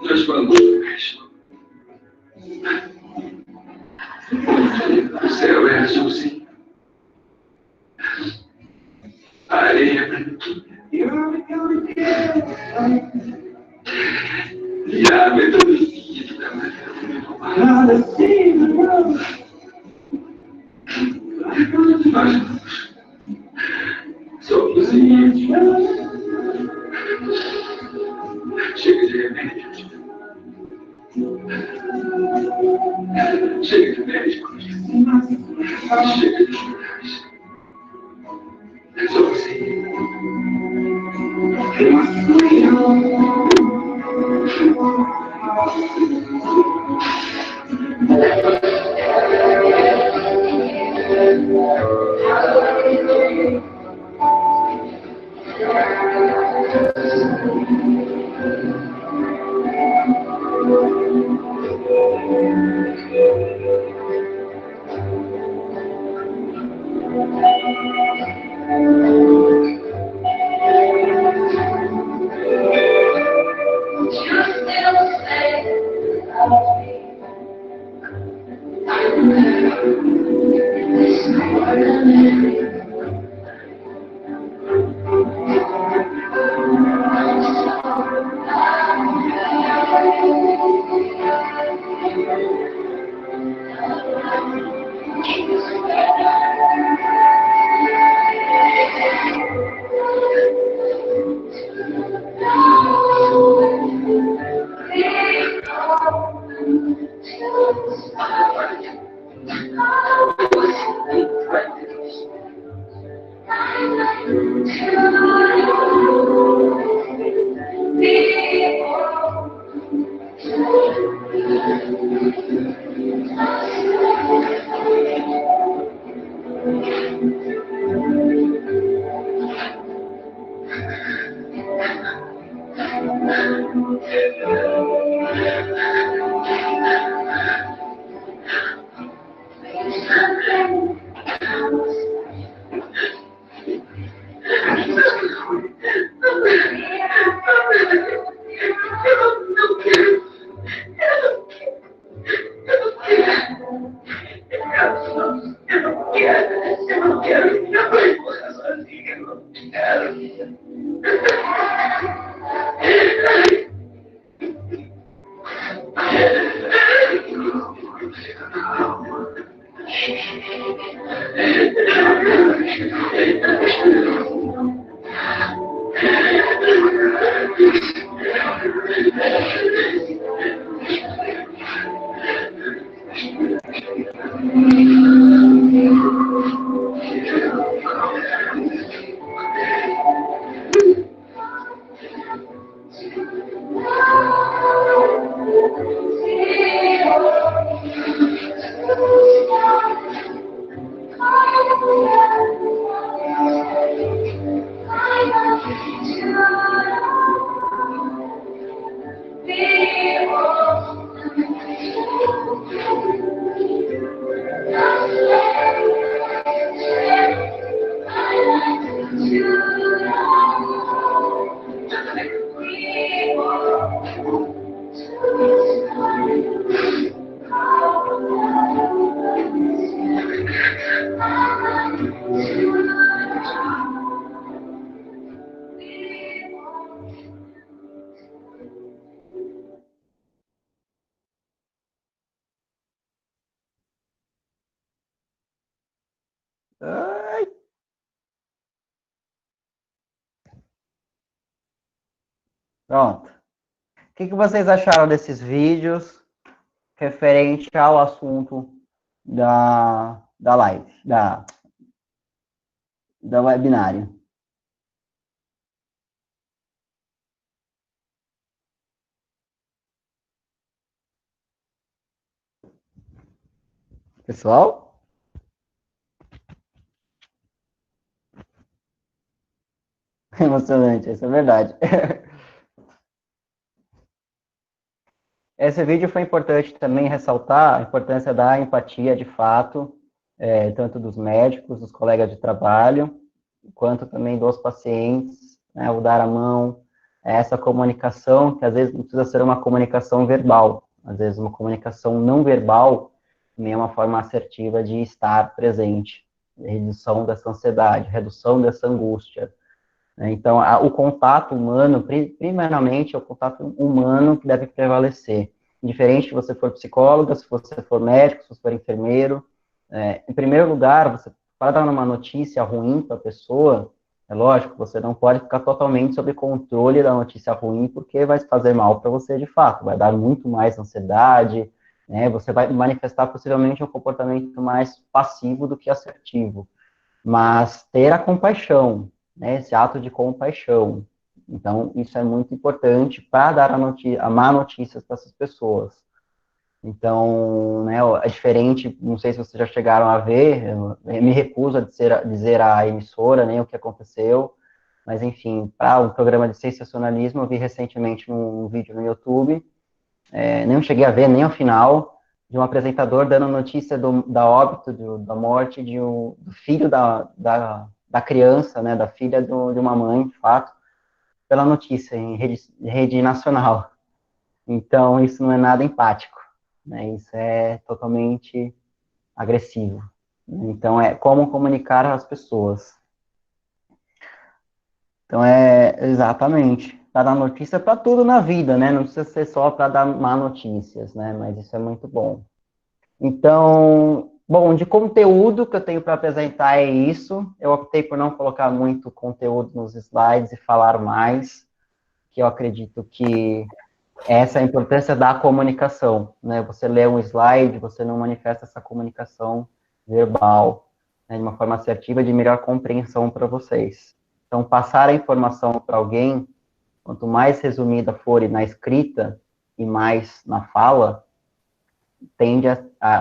S3: Nós vamos. O céu é azulzinho. A areia Chega de remédio. Chega de médicos. Chega de jornais. É só você.
S1: Ai. Pronto. O que vocês acharam desses vídeos referente ao assunto da live, da webinário? Pessoal? Emocionante, isso é verdade. Esse vídeo foi importante também ressaltar a importância da empatia, de fato, tanto dos médicos, dos colegas de trabalho, quanto também dos pacientes, né, o dar a mão, essa comunicação, que às vezes não precisa ser uma comunicação verbal, às vezes uma comunicação não verbal também é uma forma assertiva de estar presente, redução dessa ansiedade, redução dessa angústia, Então, o contato humano, primeiramente, é o contato humano que deve prevalecer. Diferente se você for psicóloga, se você for médico, se você for enfermeiro. Em primeiro lugar, você, para dar uma notícia ruim para a pessoa, é lógico, você não pode ficar totalmente sob controle da notícia ruim, porque vai fazer mal para você de fato, vai dar muito mais ansiedade, né? Você vai manifestar possivelmente um comportamento mais passivo do que assertivo. Mas ter a compaixão, né? Esse ato de compaixão. Então, isso é muito importante para dar a má notícia para essas pessoas. Então, né, é diferente, não sei se vocês já chegaram a ver, eu me recuso a dizer a emissora, nem o que aconteceu, mas enfim, para um programa de sensacionalismo, eu vi recentemente um vídeo no YouTube, não cheguei a ver nem ao final, de um apresentador dando notícia da óbito, da morte do filho da criança, né, da filha de uma mãe, de fato, pela notícia em rede nacional. Então, isso não é nada empático, né? Isso é totalmente agressivo. Então, é como comunicar às pessoas. Então, exatamente, para dar notícia para tudo na vida, né? Não precisa ser só para dar má notícias, né? Mas isso é muito bom. Então, bom, de conteúdo que eu tenho para apresentar é isso. Eu optei por não colocar muito conteúdo nos slides e falar mais, que eu acredito que essa é a importância da comunicação, né? Você lê um slide, você não manifesta essa comunicação verbal, né, de uma forma assertiva, de melhor compreensão para vocês. Então, passar a informação para alguém, quanto mais resumida for na escrita e mais na fala,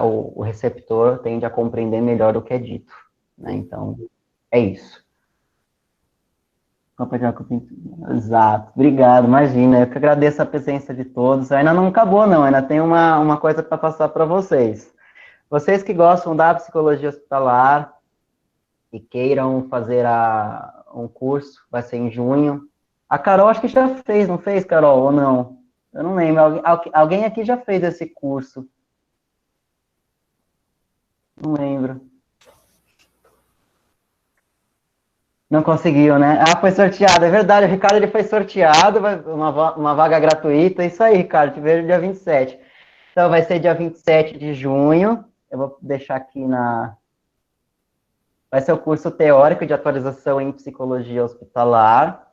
S1: o receptor tende a compreender melhor o que é dito, né? Então, é isso. Exato, obrigado, imagina, eu que agradeço a presença de todos. Ainda não acabou, não, ainda tem uma coisa para passar para vocês. Vocês que gostam da psicologia hospitalar e queiram fazer um curso, vai ser em junho. A Carol acho que já fez, não fez, Carol, ou não? Eu não lembro, alguém aqui já fez esse curso. Não lembro. Não conseguiu, né? Ah, foi sorteado, é verdade, o Ricardo ele foi sorteado, uma vaga gratuita, isso aí, Ricardo, te vejo dia 27. Então, vai ser dia 27 de junho, eu vou deixar aqui vai ser o curso teórico de atualização em psicologia hospitalar.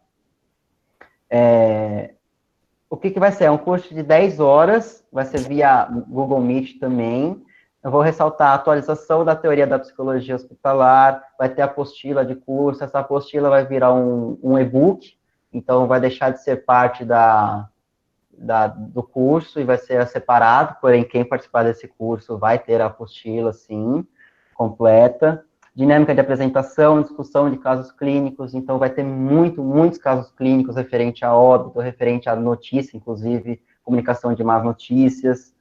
S1: O que vai ser? É um curso de 10 horas, vai ser via Google Meet também. Eu vou ressaltar a atualização da teoria da psicologia hospitalar, vai ter a apostila de curso, essa apostila vai virar um e-book, então vai deixar de ser parte do curso e vai ser separado, porém quem participar desse curso vai ter a apostila, sim, completa. Dinâmica de apresentação, discussão de casos clínicos, então vai ter muitos casos clínicos referente a óbito, referente à notícia, inclusive, comunicação de más notícias,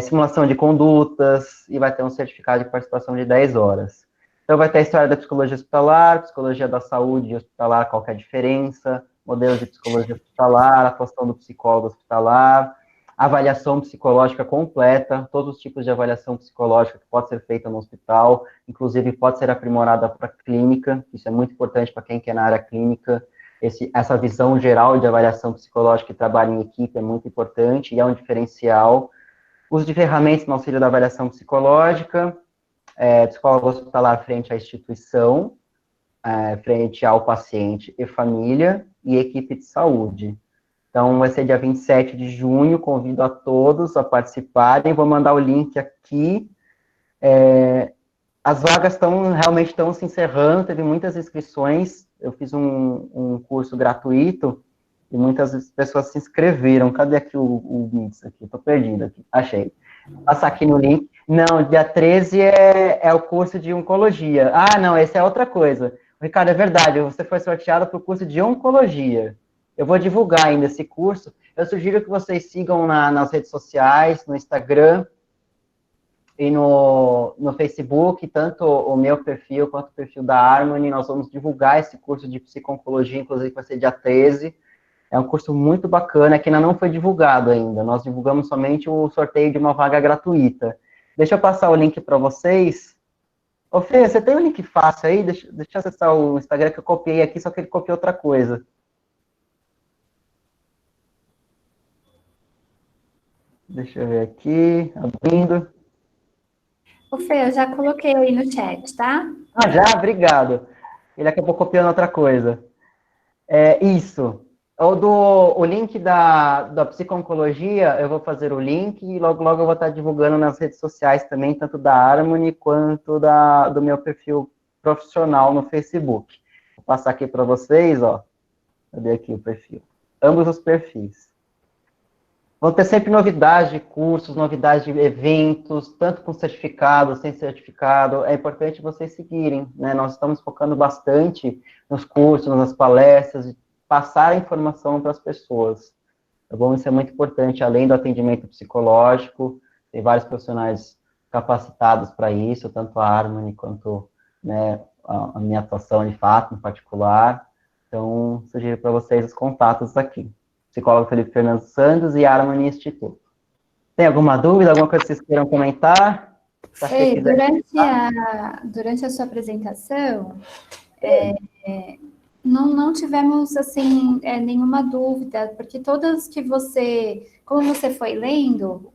S1: simulação de condutas, e vai ter um certificado de participação de 10 horas. Então, vai ter a história da psicologia hospitalar, psicologia da saúde hospitalar, qual que é a diferença, modelos de psicologia hospitalar, atuação do psicólogo hospitalar, avaliação psicológica completa, todos os tipos de avaliação psicológica que pode ser feita no hospital, inclusive pode ser aprimorada para a clínica, isso é muito importante para quem quer na área clínica, essa visão geral de avaliação psicológica e trabalho em equipe é muito importante e é um diferencial. Uso de ferramentas no auxílio da avaliação psicológica, psicólogo hospitalar frente à instituição, frente ao paciente e família, e equipe de saúde. Então, vai ser dia 27 de junho, convido a todos a participarem, vou mandar o link aqui. As vagas realmente estão se encerrando, teve muitas inscrições, eu fiz um curso gratuito, e muitas pessoas se inscreveram. Cadê aqui o Mix aqui? Estou perdido aqui. Achei. Vou passar aqui no link. Não, dia 13 é o curso de oncologia. Ah, não, esse é outra coisa. Ricardo, é verdade, você foi sorteado para o curso de oncologia. Eu vou divulgar ainda esse curso. Eu sugiro que vocês sigam nas redes sociais, no Instagram e no Facebook, tanto o meu perfil quanto o perfil da Harmony. Nós vamos divulgar esse curso de psico-oncologia, inclusive vai ser dia 13. É um curso muito bacana, que ainda não foi divulgado ainda. Nós divulgamos somente o sorteio de uma vaga gratuita. Deixa eu passar o link para vocês. Ô, Fê, você tem um link fácil aí? Deixa eu acessar o Instagram que eu copiei aqui, só que ele copiou outra coisa. Deixa eu ver aqui, abrindo.
S2: Ô, Fê, eu já coloquei aí no chat, tá?
S1: Ah, já? Obrigado. Ele acabou copiando outra coisa. Isso. O link da psico-oncologia, eu vou fazer o link e logo, logo eu vou estar divulgando nas redes sociais também, tanto da Harmony quanto do meu perfil profissional no Facebook. Vou passar aqui para vocês, ó. Cadê aqui o perfil? Ambos os perfis. Vão ter sempre novidades de cursos, novidades de eventos, tanto com certificado, sem certificado. É importante vocês seguirem, né? Nós estamos focando bastante nos cursos, nas palestras, passar a informação para as pessoas. Tá bom? Isso é muito importante, além do atendimento psicológico, tem vários profissionais capacitados para isso, tanto a Harmony quanto, né, a minha atuação de fato, em particular. Então, sugiro para vocês os contatos aqui. Psicólogo Felipe Fernando Santos e Harmony Instituto. Tem alguma dúvida, alguma coisa que vocês queiram comentar?
S2: Fê, durante a sua apresentação, não tivemos, assim, nenhuma dúvida, porque todas que como você foi lendo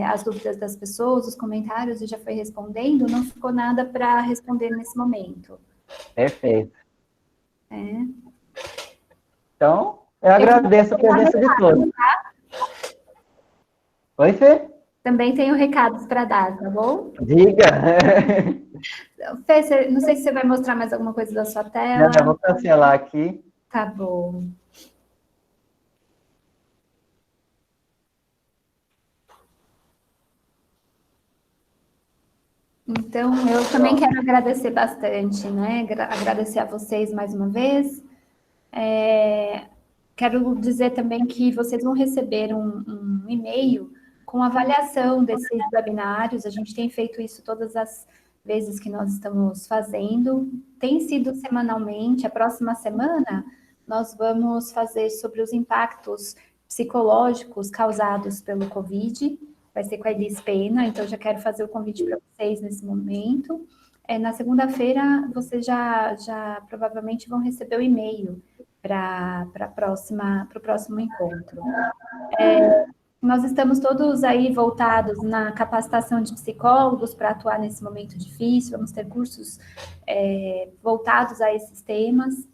S2: as dúvidas das pessoas, os comentários, e já foi respondendo, não ficou nada para responder nesse momento.
S1: Perfeito. Então, eu agradeço a presença de todos. Oi, Fê?
S2: Também tenho recados para dar, tá bom?
S1: Diga.
S2: Fê, não sei se você vai mostrar mais alguma coisa da sua tela.
S1: Não, eu vou cancelar aqui.
S2: Tá bom. Então, eu também quero agradecer bastante, né? Agradecer a vocês mais uma vez. Quero dizer também que vocês vão receber um e-mail com avaliação desses webinários. A gente tem feito isso todas as vezes que nós estamos fazendo. Tem sido semanalmente. A próxima semana, nós vamos fazer sobre os impactos psicológicos causados pelo Covid. Vai ser com a Elis Pena, então já quero fazer o convite para vocês nesse momento. Na segunda-feira, vocês já provavelmente vão receber o e-mail para o próximo encontro. Nós estamos todos aí voltados na capacitação de psicólogos para atuar nesse momento difícil, vamos ter cursos voltados a esses temas,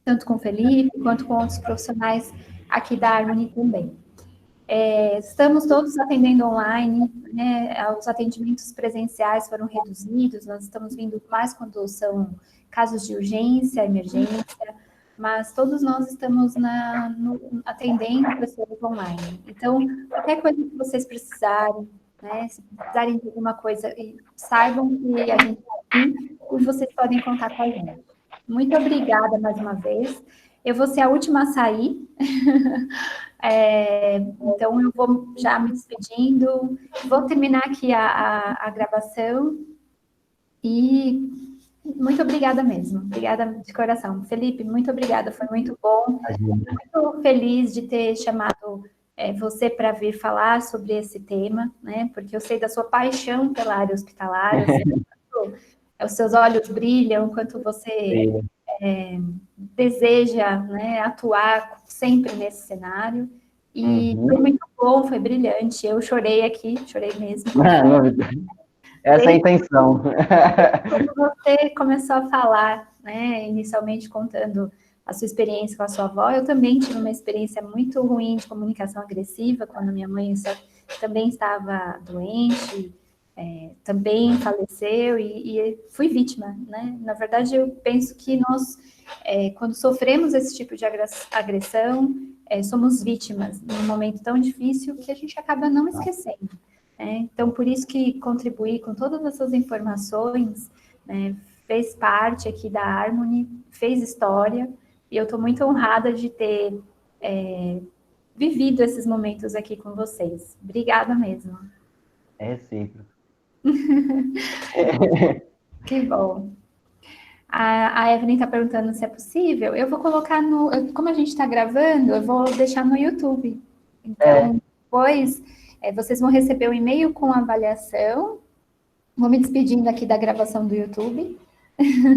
S2: tanto com o Felipe, quanto com outros profissionais aqui da Harmony também. Estamos todos atendendo online, né? Os atendimentos presenciais foram reduzidos, nós estamos vindo mais quando são casos de urgência, emergência, mas todos nós estamos atendendo pessoas online. Então, qualquer coisa que vocês precisarem, né? Se precisarem de alguma coisa, saibam que a gente está aqui e vocês podem contar com a gente. Muito obrigada mais uma vez. Eu vou ser a última a sair. Então, eu vou já me despedindo. Vou terminar aqui a gravação. E muito obrigada mesmo. Obrigada de coração. Felipe, muito obrigada. Foi muito bom. Muito feliz de ter chamado você para vir falar sobre esse tema, né? Porque eu sei da sua paixão pela área hospitalar. Eu sei quanto os seus olhos brilham, quanto você deseja, né, atuar sempre nesse cenário. E foi muito bom, foi brilhante. Eu chorei aqui, chorei mesmo.
S1: Essa é a intenção.
S2: Quando você começou a falar, né, inicialmente contando a sua experiência com a sua avó, eu também tive uma experiência muito ruim de comunicação agressiva, quando minha mãe também estava doente, também faleceu e fui vítima, né? Na verdade, eu penso que nós, quando sofremos esse tipo de agressão, somos vítimas num momento tão difícil que a gente acaba não esquecendo. Então, por isso que contribuir com todas essas informações, né, fez parte aqui da Harmony, fez história, e eu estou muito honrada de ter vivido esses momentos aqui com vocês. Obrigada mesmo.
S1: É recíproco.
S2: Que bom. A Evelyn está perguntando se é possível. Eu vou colocar como a gente está gravando, eu vou deixar no YouTube. Então, depois, vocês vão receber um e-mail com a avaliação Vou me despedindo aqui da gravação do YouTube.